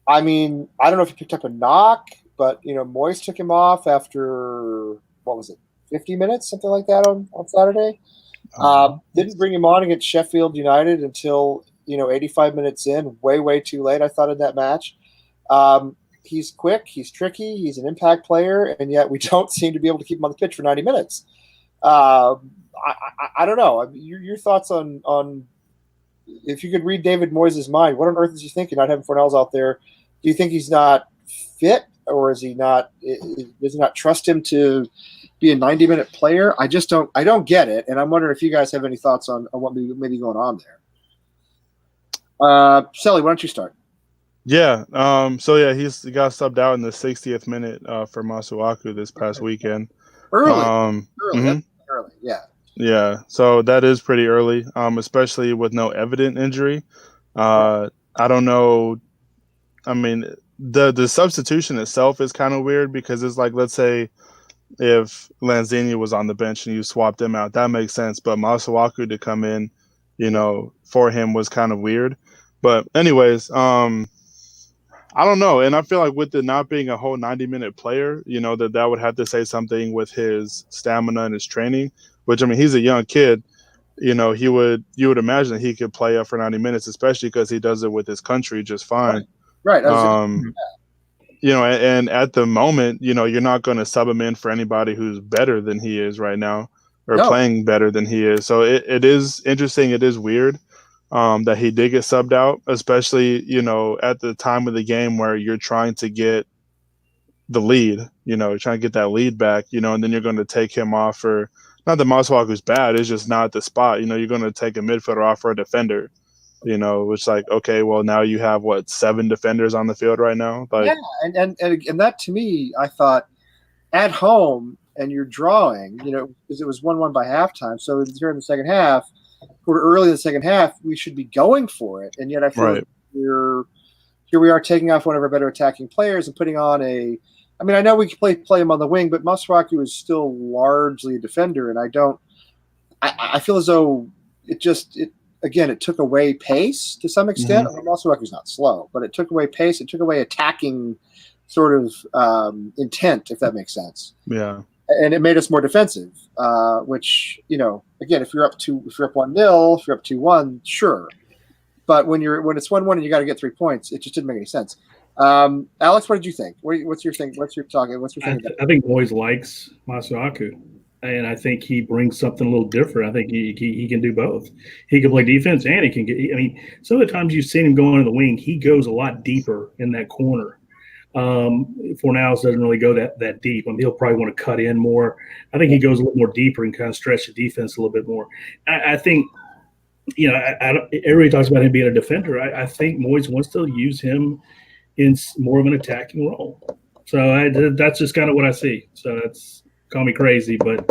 I mean, I don't know if he picked up a knock, but Moyes took him off after 50 minutes, something like that on Saturday. Didn't bring him on against Sheffield United until 85 minutes in, way too late, I thought, in that match. He's quick, he's tricky, he's an impact player, and yet we don't seem to be able to keep him on the pitch for 90 minutes. I don't know. Your thoughts on if you could read David Moyes' mind, what on earth is he thinking not having Fornals out there? Do you think he's not fit, or is he not? Does he not trust him to be a 90-minute player? I don't get it, and I'm wondering if you guys have any thoughts on what may be going on there. Sally, why don't you start? Yeah. So yeah, he got subbed out in the 60th minute for Masuaku this past weekend. Early. Mhm. Early. Yeah. Yeah. So that is pretty early, especially with no evident injury. I don't know. I mean, the substitution itself is kind of weird because it's like, let's say if Lanzini was on the bench and you swapped him out, that makes sense. But Masuaku to come in, for him was kind of weird. But anyways, I don't know. And I feel like with it not being a whole 90-minute player, that would have to say something with his stamina and his training, which, I mean, he's a young kid. You would imagine that he could play up for 90 minutes, especially because he does it with his country just fine. Right. And at the moment, you're not going to sub him in for anybody who's better than he is right now or playing better than he is. So it is interesting. It is weird that he did get subbed out, especially, at the time of the game where you're trying to get the lead, trying to get that lead back, and then you're going to take him off for, not that Masuaku's bad, it's just not the spot. You're going to take a midfielder off for a defender, which like, okay, well now you have 7 defenders on the field right now. Like, yeah, and that to me, I thought at home and you're drawing, because it was 1-1 by halftime. So during the second half, or early in the second half, we should be going for it. And yet I feel like here we are taking off one of our better attacking players and putting on I know we can play him on the wing, but Masuaku is still largely a defender, and I feel as though it took away pace to some extent. Mm-hmm. Masuaku's not slow, but it took away pace. It took away attacking sort of intent, if that makes sense. Yeah. And it made us more defensive, which, again, if you're up 1-0, if you're up 2-1, sure. But when it's 1-1 and you got to get 3 points, it just didn't make any sense. Alex, what did you think? What's your thing? What's your thing? I think Moyes likes Masuaku, and I think he brings something a little different. I think he can do both. He can play defense and he can get. I mean, some of the times you've seen him going to the wing, he goes a lot deeper in that corner. Fornals doesn't really go that deep. I mean, he'll probably want to cut in more. I think he goes a little more deeper and kind of stretch the defense a little bit more. I think. Everybody talks about him being a defender. I think Moyes wants to use him in more of an attacking role. So that's just kind of what I see. So that's call me crazy, but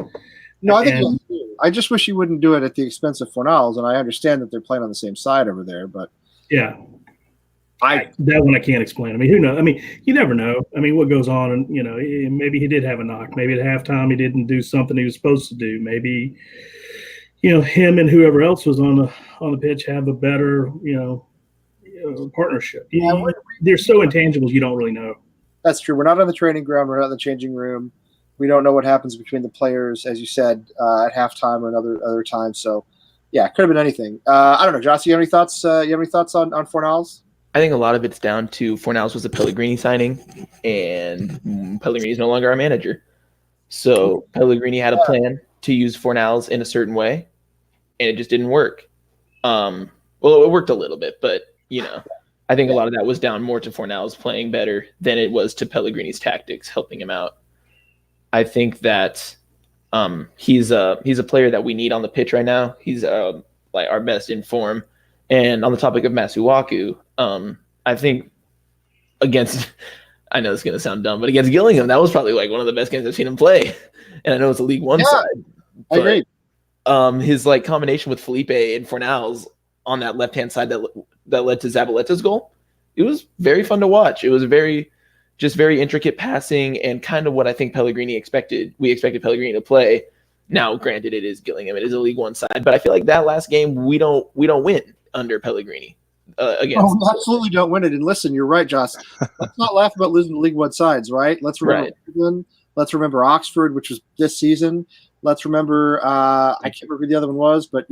no, I think I just wish he wouldn't do it at the expense of Fornals. And I understand that they're playing on the same side over there, but yeah, that one I can't explain. I mean, who knows? I mean, you never know. I mean, what goes on, and maybe he did have a knock. Maybe at halftime he didn't do something he was supposed to do. Maybe. Him and whoever else was on the pitch have a better, partnership. They're so intangibles, you don't really know. That's true. We're not on the training ground. We're not in the changing room. We don't know what happens between the players, as you said, at halftime or other times. So, yeah, it could have been anything. I don't know, Josh. You have any thoughts? On Fornals? I think a lot of it's down to Fornals was a Pellegrini signing, and Pellegrini is no longer our manager. So Pellegrini had a plan to use Fornals in a certain way, and it just didn't work. Well, it worked a little bit, but I think a lot of that was down more to Fornals playing better than it was to Pellegrini's tactics helping him out. I think that he's a player that we need on the pitch right now. He's like our best in form. And on the topic of Masuaku, I think against, I know it's going to sound dumb, but against Gillingham, that was probably like one of the best games I've seen him play. And I know it's a League One side. I agree. His combination with Felipe and Fornals on that left-hand side that led to Zabaleta's goal, it was very fun to watch. It was very intricate passing and kind of what I think Pellegrini expected. We expected Pellegrini to play. Now, granted, it is Gillingham. It is a League One side. But I feel like that last game, we don't win under Pellegrini. We absolutely don't win it. And listen, you're right, Josh. Let's not laugh about losing to League One sides, right? Let's remember England. Let's remember Oxford, which was this season. Let's remember, I can't remember who the other one was, but,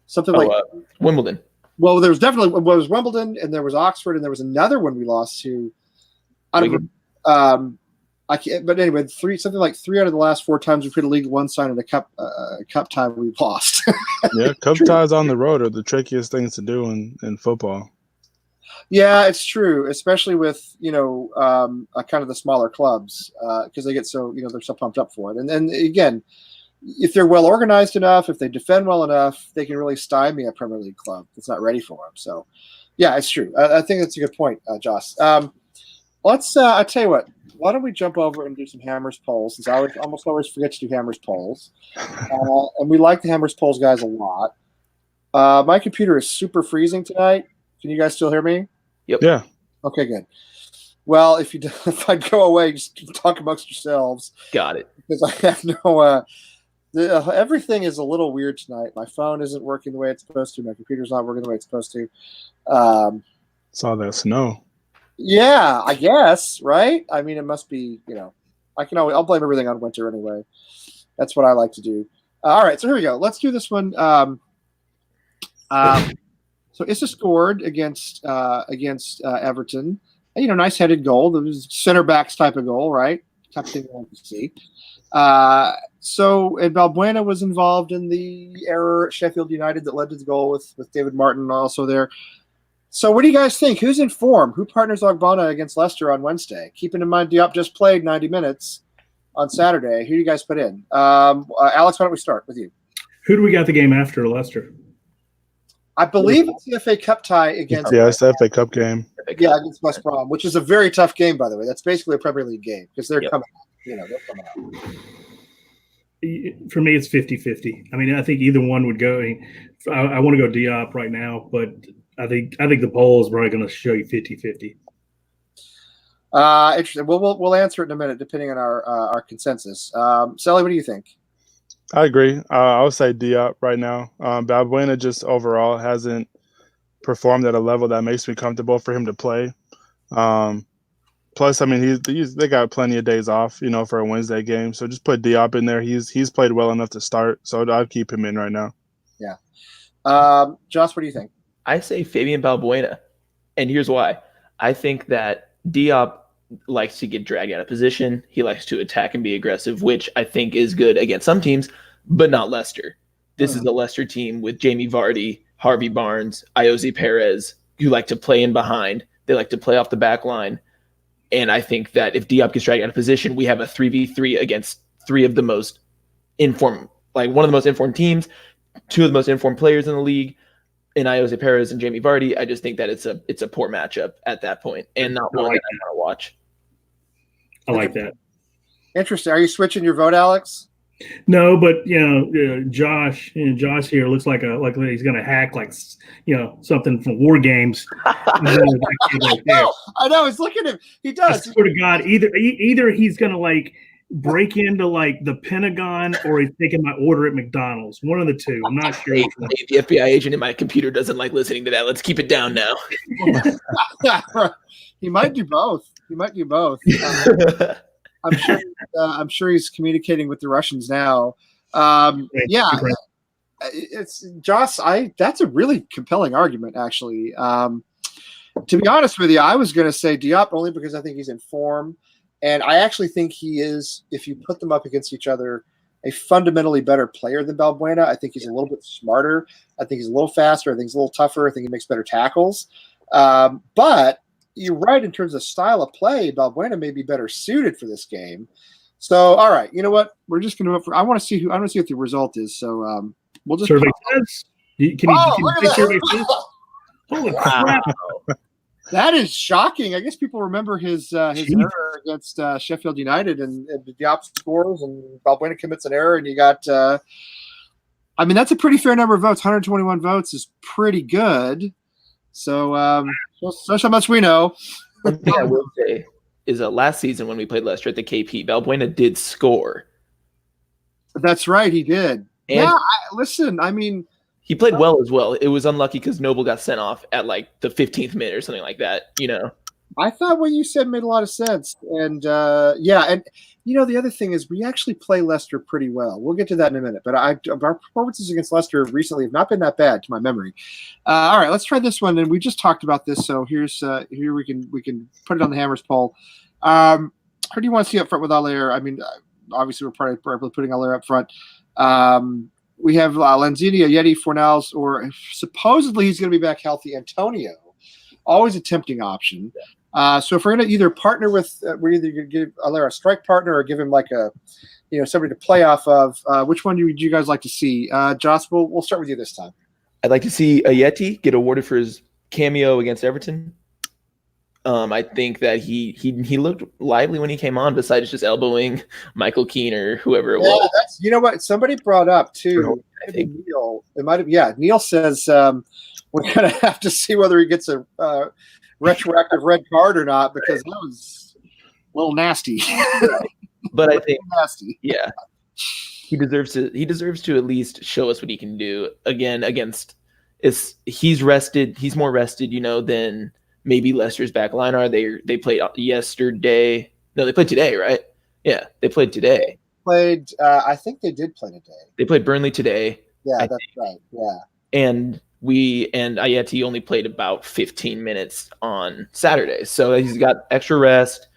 something like Wimbledon. Well, there was definitely Wimbledon, and there was Oxford, and there was another one we lost to. I can't. But anyway, something like 3 out of the last 4 times we've hit a League One side in a cup time we've lost. Yeah, cup ties on the road are the trickiest things to do in football. Yeah, it's true, especially with kind of the smaller clubs because they get so they're so pumped up for it, and then again, if they're well organized enough, if they defend well enough, they can really stymie a Premier League club that's not ready for them. So, Yeah, it's true. I think that's a good point, Joss. Let's. I tell you what. Why don't we jump over and do some Hammers polls? Since I would almost always forget to do Hammers polls, and we like the Hammers polls guys a lot. My computer is super freezing tonight. Can you guys still hear me? Yep. Yeah. Okay, good. Well, if I go away, just talk amongst yourselves. Got it. Because I have no. Everything is a little weird tonight. My phone isn't working the way it's supposed to. My computer's not working the way it's supposed to. Saw that snow. Yeah, I guess, right? I mean, it must be, I'll blame everything on winter anyway. That's what I like to do. All right, so here we go. Let's do this one. So Issa scored against Everton. Nice headed goal. It was center backs type of goal, right? Type of thing I want to see. And Balbuena was involved in the error at Sheffield United that led to the goal with David Martin also there. So what do you guys think? Who's in form? Who partners Ogbonna against Leicester on Wednesday? Keeping in mind Diop just played 90 minutes on Saturday. Who do you guys put in? Alex, why don't we start with you? Who do we got the game after Leicester? I believe it's the FA Cup tie against. Yeah, it's the FA Cup game. Yeah, against West Brom, which is a very tough game, by the way. That's basically a Premier League game because they're coming out. They're coming out. For me, it's 50-50. I mean, I think either one would go. I want to go Diop right now, but I think the poll is probably going to show you 50-50. Interesting. We'll answer it in a minute, depending on our consensus. Sally, what do you think? I agree. I would say Diop right now. Balbuena just overall hasn't performed at a level that makes me comfortable for him to play. Plus, I mean, they got plenty of days off, for a Wednesday game. So just put Diop in there. He's played well enough to start. So I'd keep him in right now. Yeah. Joss, what do you think? I say Fabian Balbuena, and here's why. I think that Diop likes to get dragged out of position. He likes to attack and be aggressive, which I think is good against some teams, but not Leicester. This is a Leicester team with Jamie Vardy, Harvey Barnes, Iosi Perez, who like to play in behind. They like to play off the back line. And I think that if Diop gets dragged out of position, we have a 3v3 against three of the most informed, like one of the most informed teams, two of the most informed players in the league, in Iosi Perez and Jamie Vardy. I just think that it's a poor matchup at that point, and not one that I want to watch. I like that. Interesting. Are you switching your vote, Alex? No, but Josh here looks like he's going to hack something from War Games. I know. He's looking at him. He does. I swear to God, either he's going to break into the Pentagon or he's taking my order at McDonald's. One of the two. I'm not sure. Hey, the FBI agent in my computer doesn't like listening to that. Let's keep it down now. He might do both. I'm sure he's communicating with the Russians now. It's Joss. That's a really compelling argument, actually. To be honest with you, I was going to say Diop only because I think he's in form. And I actually think he is, if you put them up against each other, a fundamentally better player than Balbuena. I think he's a little bit smarter. I think he's a little faster. I think he's a little tougher. I think he makes better tackles. But you're right in terms of style of play. Balbuena may be better suited for this game. So, all right, you know what? We're just going to. I want to see what the result is. So, we'll just survey says. Can you take survey says? Holy crap! That is shocking. I guess people remember his error against Sheffield United and Diop scores and Balbuena commits an error, and you got. That's a pretty fair number of votes. 121 votes is pretty good. So, that's how much we know. One thing I will say is that last season when we played Leicester at the KP, Balbuena did score. That's right, he did. And listen, he played well as well. It was unlucky because Noble got sent off at the 15th minute or something like that. I thought what you said made a lot of sense, and the other thing is we actually play Leicester pretty well. We'll get to that in a minute, but our performances against Leicester recently have not been that bad to my memory. All right, let's try this one, and we just talked about this, so here we can put it on the Hammers poll. Who do you want to see up front with Allaire? Obviously we're probably putting Allaire up front. We have Lanzini, Ayeti, Fornals, or supposedly he's going to be back healthy, Antonio. Always a tempting option. So if we're going to either partner with, we're either going to give Allaire a strike partner or give him somebody to play off of. Which one would you guys like to see? Joss, we'll start with you this time. I'd like to see Ayeti get awarded for his cameo against Everton. I think that he looked lively when he came on, besides just elbowing Michael Keane or whoever it was. That's, you know what? Somebody brought up too. I think Neil. It might have. Yeah, Neil says we're gonna have to see whether he gets a retroactive red card or not, because that was a little nasty. But I think nasty. Yeah, he deserves to at least show us what he can do again against. He's rested. He's more rested, than maybe Leicester's back line are. They played yesterday. No, they played today, right? Yeah, they played today. I think they did play today. They played Burnley today. Yeah, that's right. Yeah. And Ayeti only played about 15 minutes on Saturday, so he's got extra rest.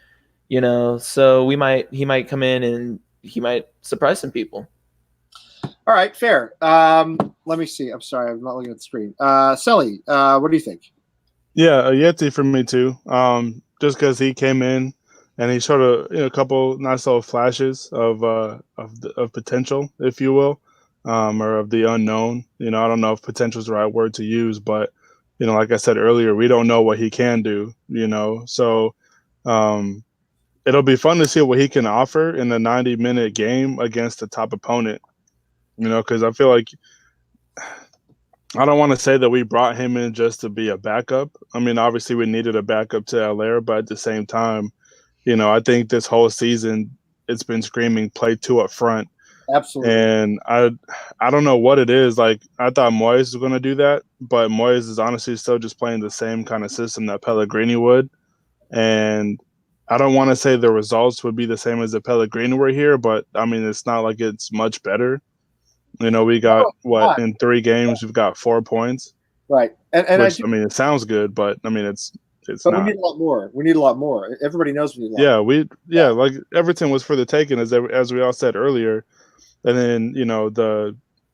So he might come in and he might surprise some people. All right, fair. Let me see. I'm sorry, I'm not looking at the screen. Sully, what do you think? Yeah, Ayeti for me too. Just because he came in and he showed a couple nice little flashes of potential, if you will, or of the unknown. I don't know if potential is the right word to use, but like I said earlier, we don't know what he can do. So it'll be fun to see what he can offer in a 90-minute game against a top opponent. Because I feel like I don't want to say that we brought him in just to be a backup. I mean, obviously we needed a backup to Allaire, but at the same time, I think this whole season it's been screaming play two up front. Absolutely. And I don't know what it is. Like, I thought Moyes was going to do that, but Moyes is honestly still just playing the same kind of system that Pellegrini would. And I don't want to say the results would be the same as the Pellegrini were here, but I mean, it's not like it's much better. We got in 3 games, we've got 4 points. Right. And which, I mean, it sounds good, but I mean, it's but not. We need a lot more. We need a lot more. Everybody knows we need a lot more. Like Everton was for the taking, as we all said earlier. And then,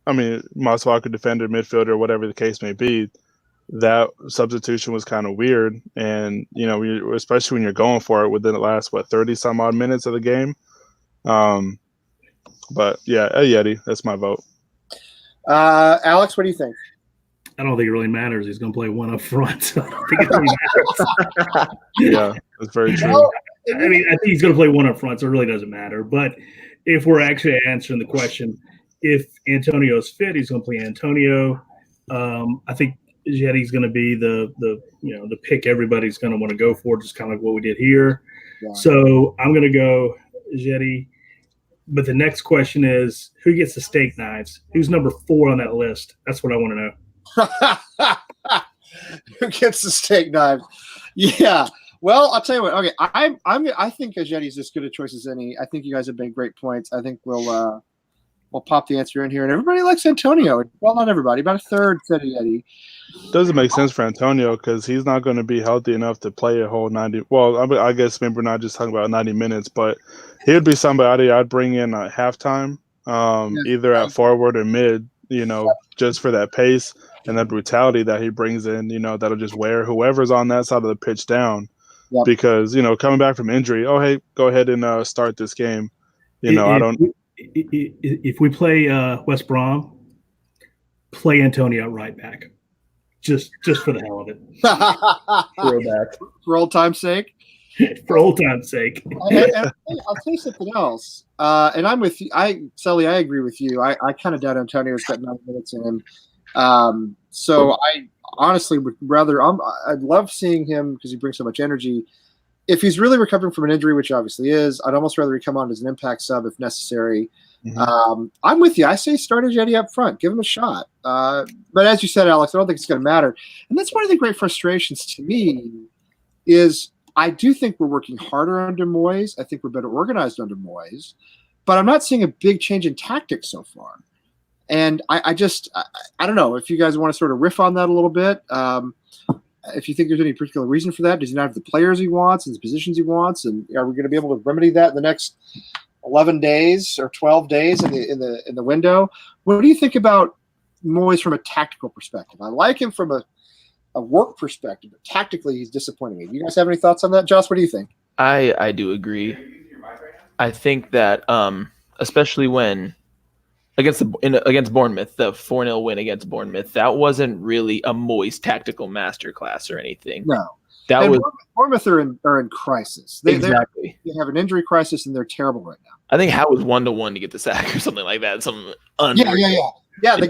Masuaku defender, midfielder, whatever the case may be, that substitution was kind of weird. And, especially when you're going for it within the last, 30 some odd minutes of the game. But yeah, Ayeti, that's my vote. Alex, what do you think? I don't think it really matters. He's going to play one up front. So I don't think it really matters. Yeah, that's very true. I think he's going to play one up front, so it really doesn't matter. But if we're actually answering the question, if Antonio's fit, he's going to play Antonio. I think Jetty's going to be the pick everybody's going to want to go for, just kind of like what we did here. Yeah. So I'm going to go Jetty. But the next question is, who gets the steak knives? Who's number 4 on that list? That's what I want to know. Who gets the steak knives? Yeah. Well, I'll tell you what. Okay, I think Jetty's as good a choice as any. I think you guys have made great points. I think we'll pop the answer in here, and everybody likes Antonio. Well, not everybody, about a third said Jetty. Doesn't make sense for Antonio because he's not going to be healthy enough to play a whole 90. Well, I guess maybe we're not just talking about 90 minutes, but he would be somebody I'd bring in at halftime, either at forward or mid, just for that pace and that brutality that he brings in, that'll just wear whoever's on that side of the pitch down. Yep. Because, coming back from injury, oh, hey, go ahead and start this game. If we play West Brom, play Antonio right back. Just for the hell of it. For old time's sake. For old time's sake. and I'll tell you something else. And I'm with you. Sully, I agree with you. I kind of doubt Antonio's got 9 minutes in him. So I honestly would rather. I'd love seeing him because he brings so much energy. If he's really recovering from an injury, which he obviously is, I'd almost rather he come on as an impact sub if necessary. Mm-hmm. I'm with you. I say start Jetty up front. Give him a shot. But as you said, Alex, I don't think it's going to matter. And that's one of the great frustrations to me is I do think we're working harder under Moyes. I think we're better organized under Moyes. But I'm not seeing a big change in tactics so far. And I don't know if you guys want to sort of riff on that a little bit. If you think there's any particular reason for that, does he not have the players he wants and the positions he wants? And are we going to be able to remedy that in the next 11 days or 12 days in the window? What do you think about Moyes from a tactical perspective? I like him from a work perspective, but tactically he's disappointing me. Do you guys have any thoughts on that? Joss, what do you think? I do agree. I think that especially when against Bournemouth, the 4-0 win against Bournemouth, that wasn't really a Moyes tactical masterclass or anything. No. That and was Bournemouth are in crisis. Exactly. They have an injury crisis and they're terrible right now. I think Howe was 1-1 to get the sack or something like that. Yeah. The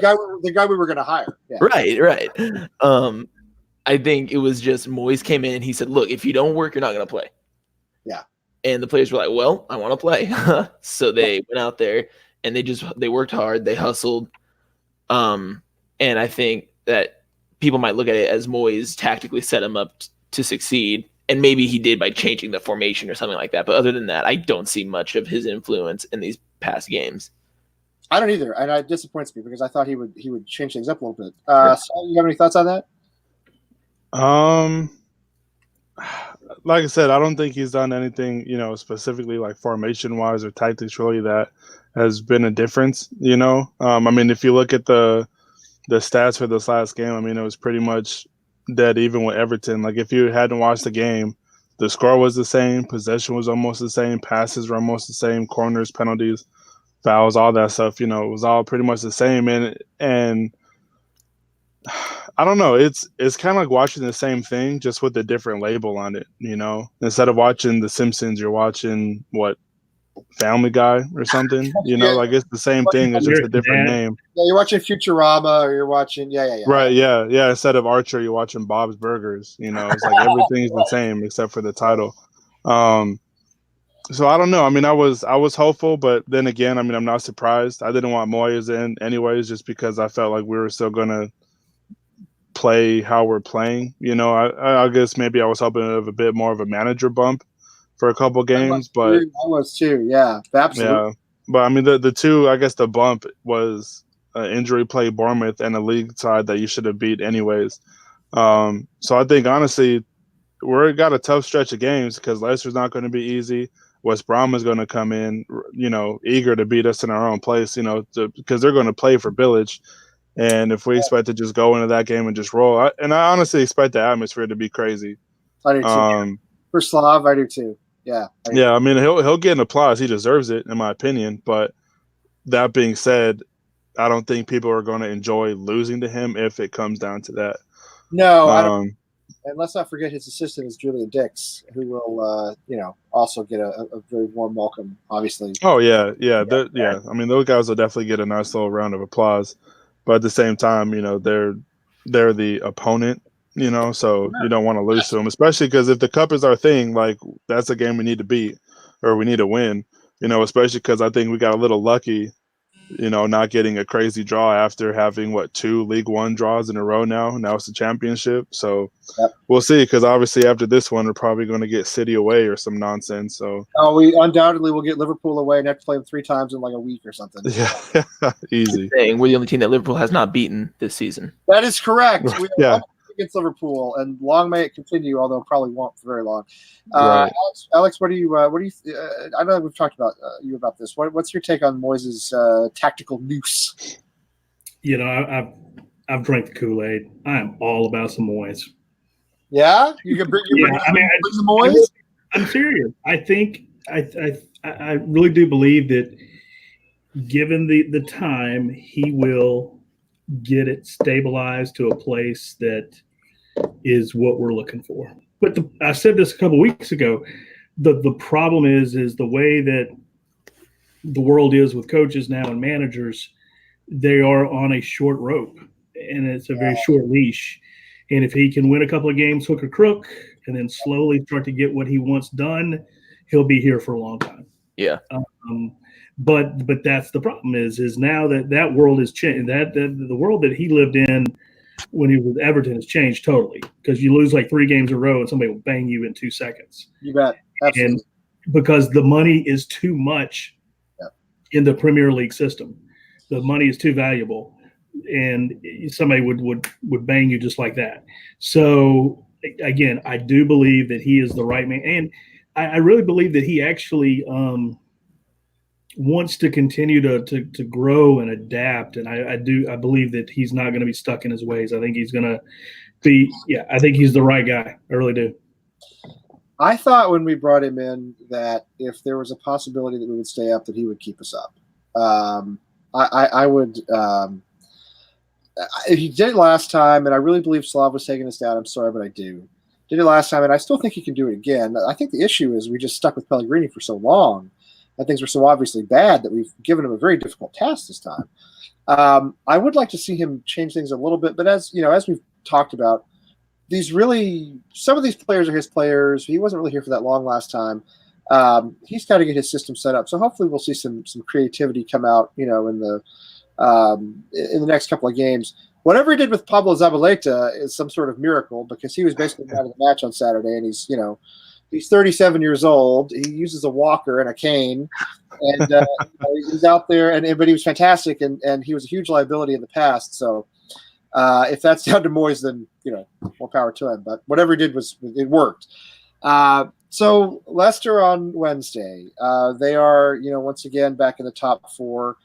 guy we were going to hire. Yeah. Right. I think it was just Moyes came in and he said, "Look, if you don't work, you're not going to play." Yeah. And the players were like, "Well, I want to play." So they went out there and they worked hard, they hustled. And I think that people might look at it as Moyes tactically set him up to succeed. And maybe he did by changing the formation or something like that. But other than that, I don't see much of his influence in these past games. I don't either. And it disappoints me because I thought he would change things up a little bit. So you have any thoughts on that? Like I said, I don't think he's done anything, specifically like formation wise or tactics really that has been a difference, I mean, if you look at the stats for this last game, I mean, it was pretty much dead even with Everton. Like if you hadn't watched the game, the score was the same, possession was almost the same, passes were almost the same, corners, penalties, fouls, all that stuff, it was all pretty much the same. And I don't know. It's kind of like watching the same thing, just with a different label on it. Instead of watching The Simpsons, you're watching Family Guy or something. Like it's the same thing. It's just a different name. Yeah, you're watching Futurama, or you're watching Right. Yeah. Instead of Archer, you're watching Bob's Burgers. It's like everything's the same except for the title. So I don't know. I mean, I was hopeful, but then again, I mean, I'm not surprised. I didn't want Moyes in anyways, just because I felt like we were still gonna play how we're playing. I guess maybe I was hoping of a bit more of a manager bump for a couple games, but I was too. Yeah, absolutely. Yeah, but I mean the two, I guess the bump was injury play Bournemouth and a league side that you should have beat anyways. So I think honestly we're got a tough stretch of games because Leicester's not going to be easy. West Brom is going to come in, eager to beat us in our own place, because they're going to play for Village. And if we expect to just go into that game and just roll, I honestly expect the atmosphere to be crazy. I do too. For Slav, I do too. Yeah. I mean, he'll get an applause. He deserves it, in my opinion. But that being said, I don't think people are going to enjoy losing to him if it comes down to that. No, I don't. And let's not forget his assistant is Julian Dix, who will, also get a very warm welcome, obviously. Oh, yeah. I mean, those guys will definitely get a nice little round of applause. But at the same time, they're the opponent, so you don't want to lose to them, especially because if the cup is our thing, like that's a game we need to beat or we need to win, especially because I think we got a little lucky, not getting a crazy draw after having 2 League One draws in a row now. Now it's the championship. So We'll see, because obviously after this one, we're probably going to get City away or some nonsense. So we undoubtedly will get Liverpool away and have to play them 3 times in like a week or something. Yeah, easy. We're the only team that Liverpool has not beaten this season. That is correct. We are against Liverpool, and long may it continue, although it probably won't for very long. Right. Alex, what do you? I know we've talked about you about this. What's your take on Moyes' tactical noose? I've drank the Kool-Aid. I am all about some Moyes. Yeah, you can bring. Bring some Moyes. I'm serious. I think I really do believe that, given the time, he will get it stabilized to a place that is what we're looking for. But I said this a couple weeks ago. The problem is the way that the world is with coaches now and managers. They are on a short rope, and it's a very short leash. And if he can win a couple of games hook or crook and then slowly start to get what he wants done, he'll be here for a long time. Yeah. But that's the problem is now that world has changed. That the world that he lived in when he was with Everton has changed totally, because you lose like 3 games in a row and somebody will bang you in 2 seconds. You bet. Absolutely. And because the money is too much in the Premier League system. The money is too valuable, and somebody would bang you just like that. So again, I do believe that he is the right man, and I really believe that he actually wants to continue to grow and adapt. And I believe that he's not going to be stuck in his ways. I think he's going to be. Yeah, I think he's the right guy. I really do. I thought when we brought him in that if there was a possibility that we would stay up, that he would keep us up. I would. He did it last time, and I really believe Slav was taking us down. I'm sorry, but I do. Did it last time, and I still think he can do it again. I think the issue is we just stuck with Pellegrini for so long, and things were so obviously bad that we've given him a very difficult task this time. I would like to see him change things a little bit, but as we've talked about, some of these players are his players. He wasn't really here for that long last time. He's got to get his system set up. So hopefully we'll see some creativity come out, in the next couple of games. Whatever he did with Pablo Zabaleta is some sort of miracle, because he was basically out of the match on Saturday, and he's 37 years old. He uses a walker and a cane, and he's out there. But he was fantastic, and he was a huge liability in the past. So if that's down to Moyes, then more power to him. But whatever he did it worked. So Leicester on Wednesday, they are once again back in the top 4.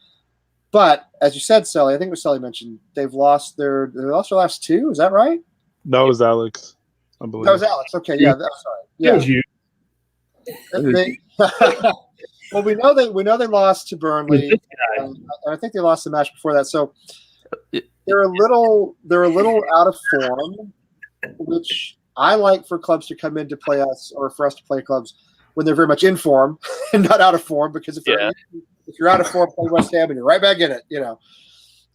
But as you said, Sally, I think what Sally mentioned, they've lost their last 2. Is that right? That was Alex, I believe. That was Alex. Okay, yeah, that's right. Yeah. That was you. Well, we know they lost to Burnley, and I think they lost the match before that. So they're a little out of form, which I like for clubs to come in to play us, or for us to play clubs when they're very much in form and not out of form. Because if you're out of form, play West Ham and you're right back in it,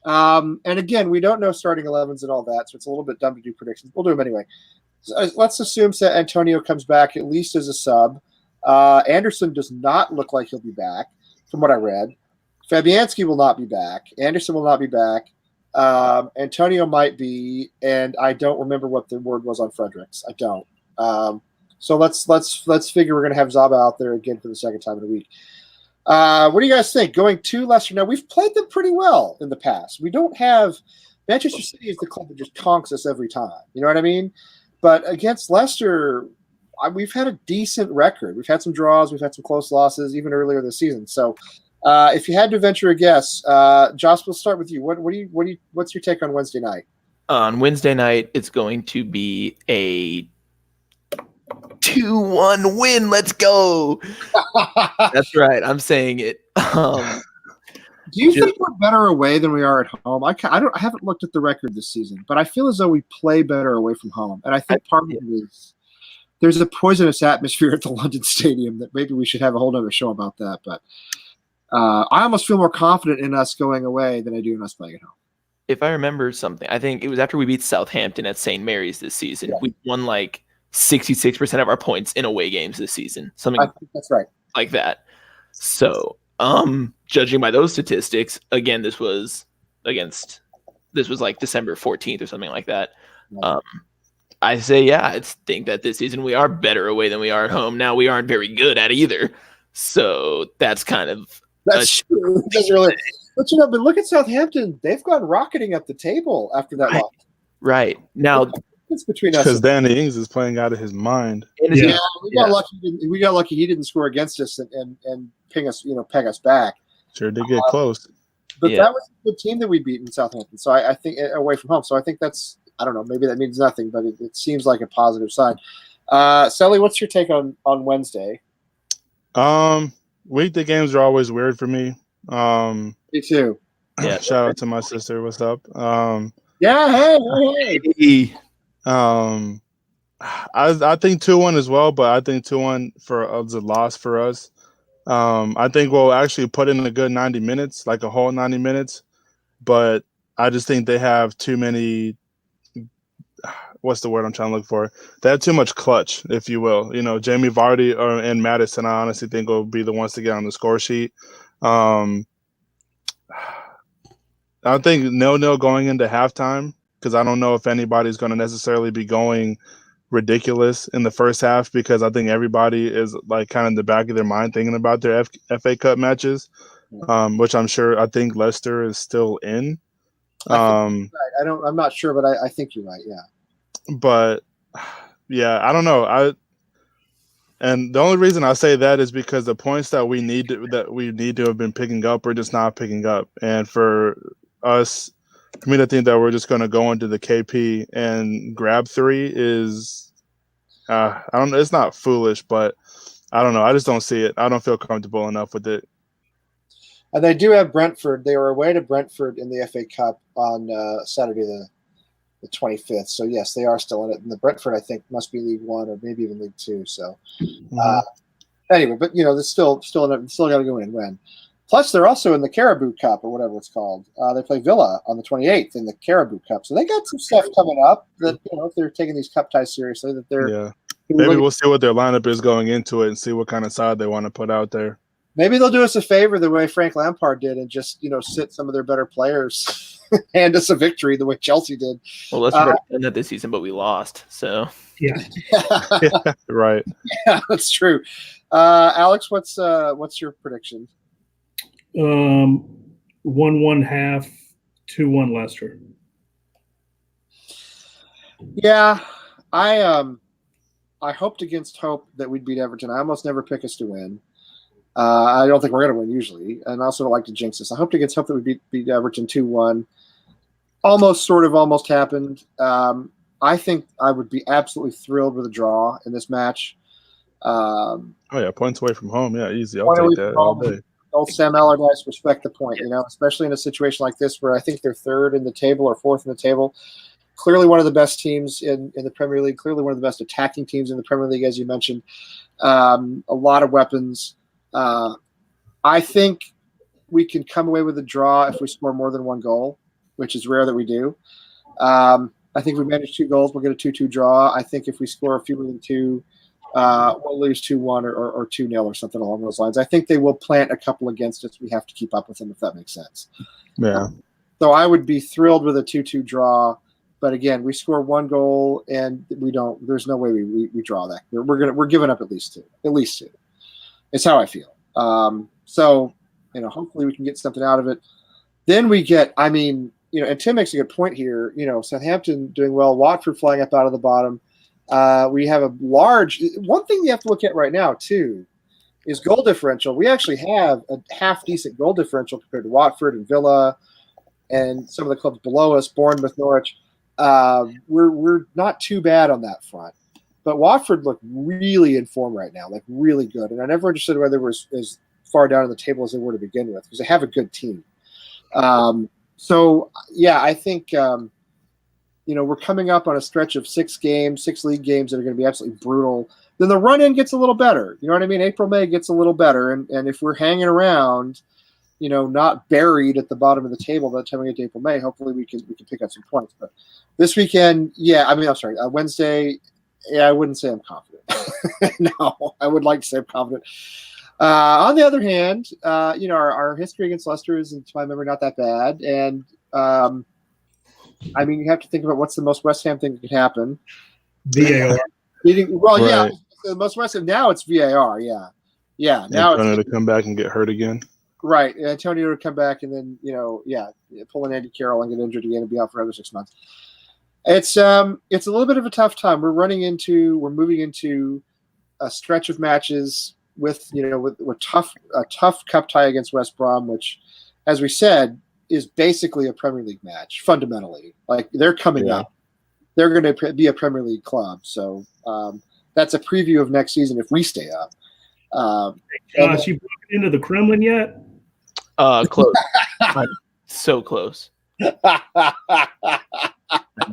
And again, we don't know starting 11s and all that, so it's a little bit dumb to do predictions. We'll do them anyway. So let's assume that Antonio comes back at least as a sub. Anderson does not look like he'll be back, from what I read. Fabianski will not be back. Anderson will not be back. Antonio might be, and I don't remember what the word was on Fredericks. I don't. So let's figure we're going to have Zaba out there again for the second time in a week. What do you guys think? Going to Leicester now, we've played them pretty well in the past. We don't have Manchester City is the club that just conks us every time. You know what I mean? But against Leicester, we've had a decent record. We've had some draws, we've had some close losses, even earlier this season. So, if you had to venture a guess, Josh, we'll start with you. What's your take on Wednesday night? On Wednesday night, it's going to be a 2-1 win. Let's go. That's right. I'm saying it. Do you think we're better away than we are at home? I haven't looked at the record this season, but I feel as though we play better away from home. And I think part of it is there's a poisonous atmosphere at the London Stadium that maybe we should have a whole other show about that. But I almost feel more confident in us going away than I do in us playing at home. If I remember something, I think it was after we beat Southampton at St. Mary's this season. Yeah. We won like 66% of our points in away games this season. Something I think that's right. Like that. So, judging by those statistics, again, this was like December 14th or something like that. Yeah. I say, I think that this season we are better away than we are at home. Now we aren't very good at either. So that's kind of true. Really, but but look at Southampton. They've gone rocketing up the table after that loss. Right. Now it's between us. Because Danny Ings is playing out of his mind. Yeah, we got lucky he didn't score against us and peg us back. Sure did get close. But that was a good team that we beat in Southampton. So I think away from home. So I think that's, I don't know, maybe that means nothing, but it seems like a positive sign. Sully, what's your take on Wednesday? Weekday games are always weird for me. Me too. Yeah. Shout out to my sister. What's up? Yeah. Hey. I think 2-1 as well, but I think 2-1 is a loss for us. I think we'll actually put in a good 90 minutes, like a whole 90 minutes, but I just think they have too many. What's the word I'm trying to look for? They have too much clutch, if you will. Jamie Vardy and Maddison, I honestly think will be the ones to get on the score sheet. I think 0-0 going into halftime, because I don't know if anybody's going to necessarily be going ridiculous in the first half, because I think everybody is like kind of in the back of their mind thinking about their FA Cup matches, which I think Leicester is still in. Right. I'm not sure, but I think you're right. Yeah. But I don't know. And the only reason I say that is because the points that we need to have been picking up, we're just not picking up. And for me to think that we're just going to go into the KP and grab 3 is, I don't know. It's not foolish, but I don't know. I just don't see it. I don't feel comfortable enough with it. And they do have Brentford. They were away to Brentford in the FA Cup on Saturday the 25th. So yes, they are still in it. And the Brentford, I think, must be League One or maybe even League Two. So anyway, but they're still got to go in and win. Plus, they're also in the Carabao Cup or whatever it's called. They play Villa on the 28th in the Carabao Cup. So they got some stuff coming up that if they're taking these cup ties seriously, that they're Maybe we'll see what their lineup is going into it and see what kind of side they want to put out there. Maybe they'll do us a favor the way Frank Lampard did and just, sit some of their better players, hand us a victory the way Chelsea did. Well, let's remember that this season, but we lost. So yeah. Right. Yeah, that's true. Alex, what's your prediction? 1-1 2-1 Leicester. Yeah, I hoped against hope that we'd beat Everton. I almost never pick us to win. I don't think we're going to win usually, and I also don't like to jinx us. I hoped against hope that we beat Everton 2-1. Almost happened. I think I would be absolutely thrilled with a draw in this match. Points away from home. Yeah, easy. I'll take that all day. Old Sam Allardyce, respect the point, especially in a situation like this where I think they're third in the table or fourth in the table. Clearly one of the best teams in the Premier League, clearly one of the best attacking teams in the Premier League, as you mentioned. A lot of weapons. I think we can come away with a draw if we score more than one goal, which is rare that we do. I think if we manage 2 goals, we'll get a 2-2 draw. I think if we score fewer than 2, we'll lose 2-1 or 2-0 or something along those lines. I think they will plant a couple against us. We have to keep up with them, if that makes sense. Yeah. So I would be thrilled with a 2-2 draw. But again, we score 1 goal and we don't. There's no way we draw that. We're giving up at least 2. At least 2. It's how I feel. So hopefully we can get something out of it. Then we get. And Tim makes a good point here. Southampton doing well. Watford flying up out of the bottom. We have a large. One thing you have to look at right now too is goal differential. We actually have a half decent goal differential compared to Watford and Villa and some of the clubs below us, Bournemouth, Norwich. We're not too bad on that front, but Watford look really in form right now, like really good. And I never understood why they were as far down on the table as they were to begin with, because they have a good team. So yeah, I think we're coming up on a stretch of 6 league games that are going to be absolutely brutal. Then the run-in gets a little better. You know what I mean? April, May gets a little better, and if we're hanging around, not buried at the bottom of the table by the time we get to April, May, hopefully we can pick up some points. But this weekend, Wednesday, I wouldn't say I'm confident. No, I would like to say I'm confident. On the other hand, our history against Leicester is, to my memory, not that bad. And, you have to think about what's the most West Ham thing that could happen. VAR. Yeah, the most West Ham. Now it's VAR, yeah. Yeah, now Antonio to come back and get hurt again. Right, Antonio to come back and then pull in Andy Carroll and get injured again and be out for another 6 months. It's a little bit of a tough time. We're moving into a stretch of matches with a tough cup tie against West Brom, which, as we said, is basically a Premier League match fundamentally. Like they're coming up, they're going to be a Premier League club. So that's a preview of next season if we stay up. Josh, you broken into the Kremlin yet? Close. So close.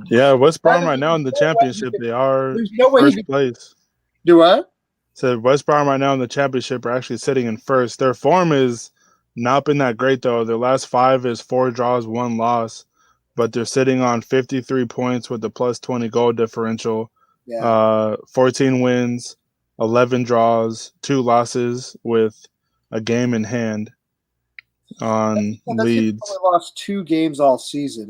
Yeah, West Brom right now in the championship, they are first place. Do what? So West Brom right now in the championship are actually sitting in first. Their form is not been that great though. Their last 5 is 4 draws, 1 loss, but they're sitting on 53 points with a plus 20 goal differential. Yeah. 14 wins, 11 draws, 2 losses with a game in hand on Leeds. They've only lost 2 games all season.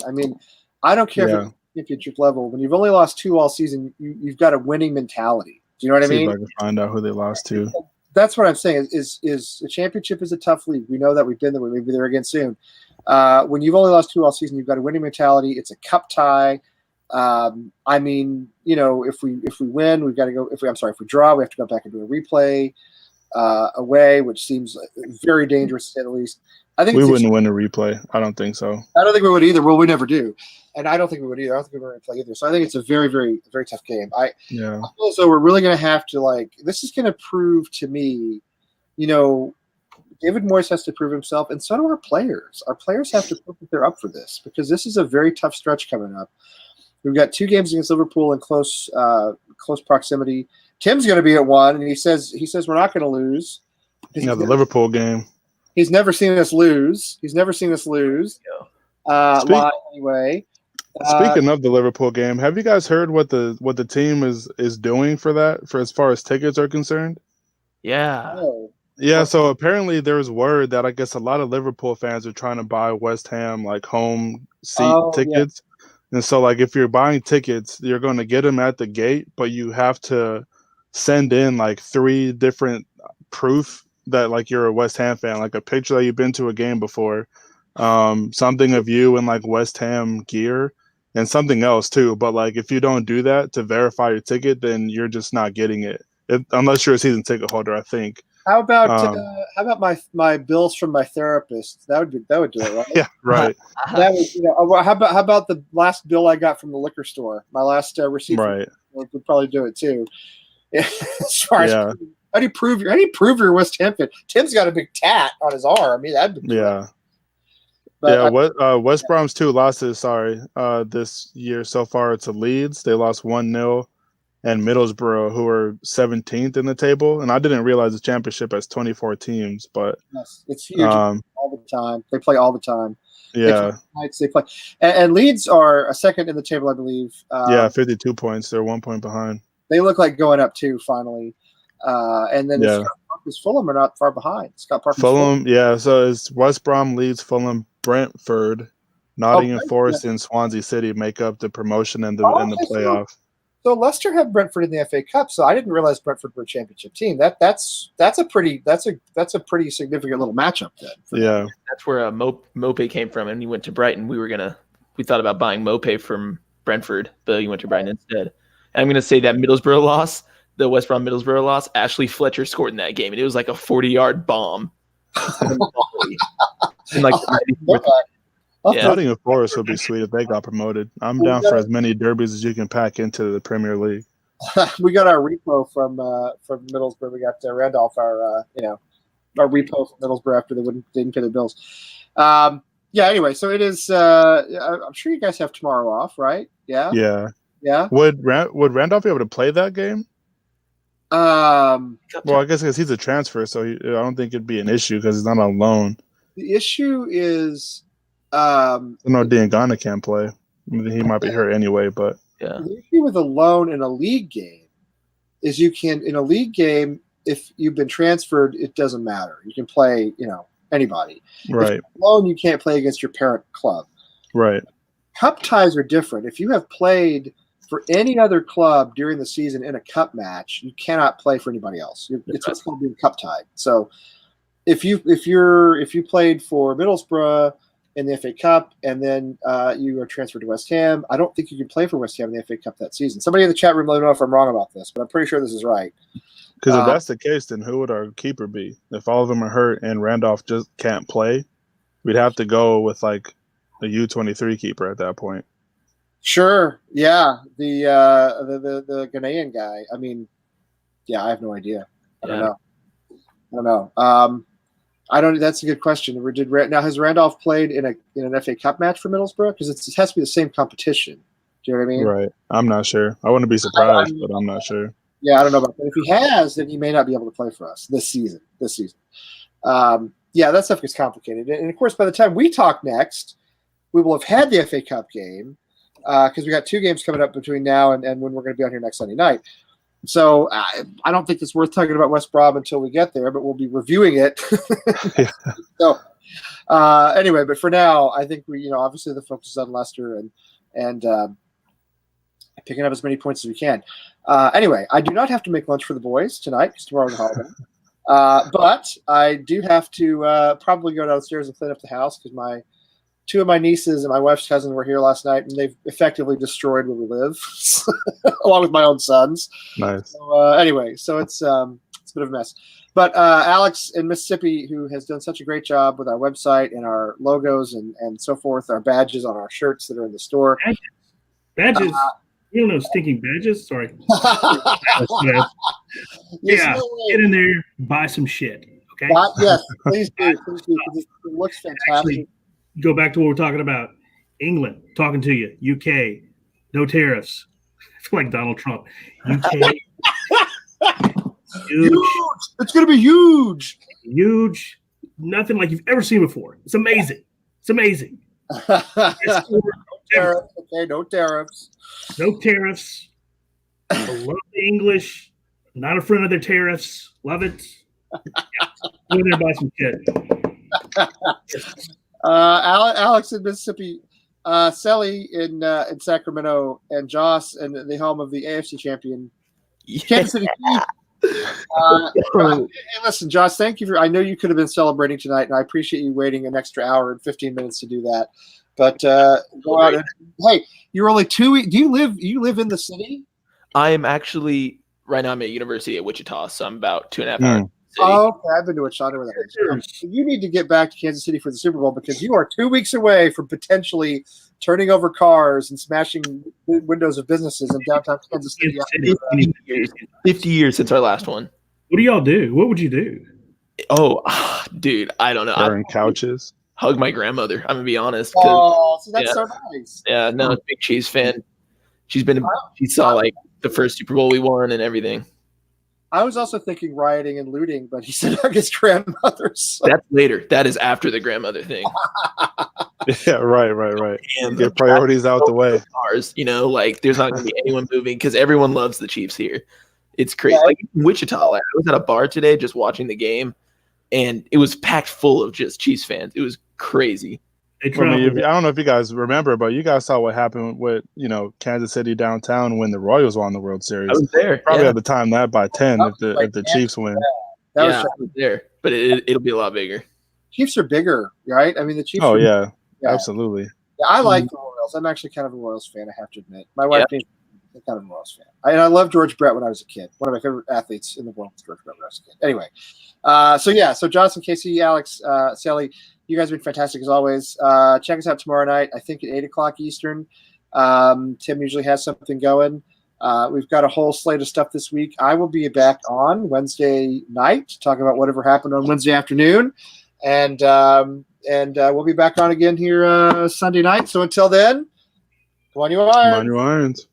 I don't care if it's championship level. When you've only lost 2 all season, you've got a winning mentality. Do you know what I mean? See if I can find out who they lost to. That's what I'm saying. Is the championship is a tough league. We know that. We've been there. We may be there again soon. When you've only lost 2 all season, you've got a winning mentality. It's a cup tie. If we win, we've got to go. If we draw, we have to go back and do a replay away, which seems very dangerous at least. I think we wouldn't win a replay. I don't think so. I don't think we would either. Well, we never do, and I don't think we would either. I don't think we would play either. So I think it's a very, very, very tough game. I feel as though we're really going to have to this is going to prove to me, David Moyes has to prove himself, and so do our players. Our players have to prove that they're up for this because this is a very tough stretch coming up. We've got 2 games against Liverpool in close proximity. Tim's going to be at one, and he says we're not going to lose. The Liverpool game. He's never seen us lose. Live anyway. Speaking of the Liverpool game, have you guys heard what the team is doing for that, for as far as tickets are concerned? Yeah. Oh. Yeah, so apparently there's word that I guess a lot of Liverpool fans are trying to buy West Ham like home seat tickets. Yeah. And so like if you're buying tickets, you're going to get them at the gate, but you have to send in like 3 different proof that like you're a West Ham fan, like a picture that you've been to a game before, something of you in like West Ham gear, and something else too. But like if you don't do that to verify your ticket, then you're just not getting it, unless you're a season ticket holder, I think. How about my bills from my therapist? That would do it, right? Yeah, right. That would, how about the last bill I got from the liquor store? My last receipt, right? Would probably do it too. As far as how do you prove you're West Ham fan? Tim's got a big tat on his arm. I mean, that'd be yeah. But West Brom's 2 losses. This year so far to Leeds. They lost 1-0. And Middlesbrough, who are 17th in the table. And I didn't realize the championship has 24 teams, but it's huge all the time. They play all the time. Yeah. They play. And Leeds are a second in the table, I believe. 52 points. They're 1 point behind. They look like going up too, finally. And then Scott Parker's Fulham are not far behind. Scott Parker's Fulham, yeah. So it's West Brom, Leeds, Fulham, Brentford, Nottingham Forest, and Swansea City make up the promotion and the playoff. So Leicester have Brentford in the FA Cup. So I didn't realize Brentford were a championship team. That's a pretty significant little matchup then. Yeah, that's where Mope came from, and he went to Brighton. We thought about buying Mope from Brentford, but he went to Brighton instead. And I'm gonna say that Middlesbrough loss, the West Brom Middlesbrough loss, Ashley Fletcher scored in that game, and it was like a 40-yard bomb. And like Nottingham Forest would be sweet if they got promoted. I'm down for as many derbies as you can pack into the Premier League. We got our repo from Middlesbrough. We got Randolph, our repo from Middlesbrough after they didn't pay their bills. Anyway, so it is. I'm sure you guys have tomorrow off, right? Yeah. Yeah. Would Randolph be able to play that game? Well, I guess because he's a transfer, so I don't think it'd be an issue because he's not on loan. The issue is, Diangana can't play. I mean, he might be hurt anyway, but the issue with a loan in a league game is in a league game, if you've been transferred, it doesn't matter. You can play, anybody. Right. If you're alone, you can't play against your parent club. Right. Cup ties are different. If you have played for any other club during the season in a cup match, you cannot play for anybody else. It's what's called being cup tied. So if you played for Middlesbrough in the FA Cup and then you are transferred to West Ham, I don't think you can play for West Ham in the FA Cup that season. Somebody in the chat room let me know if I'm wrong about this, but I'm pretty sure this is right. Because if that's the case, then who would our keeper be? If all of them are hurt and Randolph just can't play, we'd have to go with like a U23 keeper at that point. Sure. Yeah. The Ghanaian guy. I mean, I have no idea. I don't know. That's a good question. Now, has Randolph played in an FA Cup match for Middlesbrough? Because it has to be the same competition. Do you know what I mean? Right. I'm not sure. I wouldn't be surprised, but I'm not sure. Yeah, I don't know about that. If he has, then he may not be able to play for us this season. That stuff gets complicated. And of course, by the time we talk next, we will have had the FA Cup game because we got 2 games coming up between now and when we're going to be on here next Sunday night. So I don't think it's worth talking about West Brom until we get there, but we'll be reviewing it. So anyway, but for now, I think we, obviously the focus is on Leicester and picking up as many points as we can. Anyway, I do not have to make lunch for the boys tonight because tomorrow's a holiday. But I do have to probably go downstairs and clean up the house because 2 of my nieces and my wife's cousin were here last night, and they've effectively destroyed where we live, along with my own sons. Nice. So, anyway, so it's a bit of a mess. But Alex in Mississippi, who has done such a great job with our website and our logos and so forth, our badges on our shirts that are in the store. Badges? You don't know stinking badges? Sorry. Get in there, buy some shit. Okay. Yes, please do. Please do. It looks fantastic. Actually, go back to what we're talking about. England, talking to you. UK, no tariffs. I feel like Donald Trump. UK, Huge. It's going to be huge. Huge. Nothing like you've ever seen before. It's amazing. It's amazing. No tariffs. Okay, no tariffs. No tariffs. I love the English. Not a friend of their tariffs. Love it. Yeah. Go there and buy some shit. Alex in Mississippi, Selly in Sacramento, and Joss in the home of the AFC champion, Kansas City Chiefs. Hey, listen, Josh, thank you I know you could have been celebrating tonight, and I appreciate you waiting an extra hour and 15 minutes to do that. But go out and hey, you're only 2 weeks. Do you live in the city? I am actually right now. I'm at University of Wichita, so I'm about 2.5 hours. Oh, okay. I've been to a shot over that. You need to get back to Kansas City for the Super Bowl because you are 2 weeks away from potentially turning over cars and smashing windows of businesses in downtown Kansas City. 50 years since our last one. What do y'all do? What would you do? Oh, dude, I don't know. Burn couches. Hug my grandmother. I'm gonna be honest. Oh, so that's so nice. Yeah, no, big Chiefs fan. She saw like the first Super Bowl we won and everything. I was also thinking rioting and looting, but he said hug his grandmother. So. That's later. That is after the grandmother thing. Yeah, right. And get priorities out the way. Cars, like there's not going to be anyone moving because everyone loves the Chiefs here. It's crazy. Yeah. Like in Wichita, I was at a bar today just watching the game, and it was packed full of just Chiefs fans. It was crazy. I don't know if you guys remember, but you guys saw what happened with Kansas City downtown when the Royals won the World Series. I was there. Probably at the time that by 10 if the Chiefs win. I was there, but it'll be a lot bigger. Chiefs are bigger, right? I mean, the Chiefs. Oh yeah, absolutely. Yeah, I like the Royals. I'm actually kind of a Royals fan. I have to admit, my wife is kind of a Royals fan. And I love George Brett when I was a kid. One of my favorite athletes in the world was George Brett when I was a kid. Anyway, so Johnson, Casey, Alex, Sally. You guys have been fantastic as always. Check us out tomorrow night, I think at 8 o'clock Eastern. Tim usually has something going. We've got a whole slate of stuff this week. I will be back on Wednesday night to talk about whatever happened on Wednesday afternoon. And we'll be back on again here Sunday night. So until then, come on, you Irons. Come on, you Irons.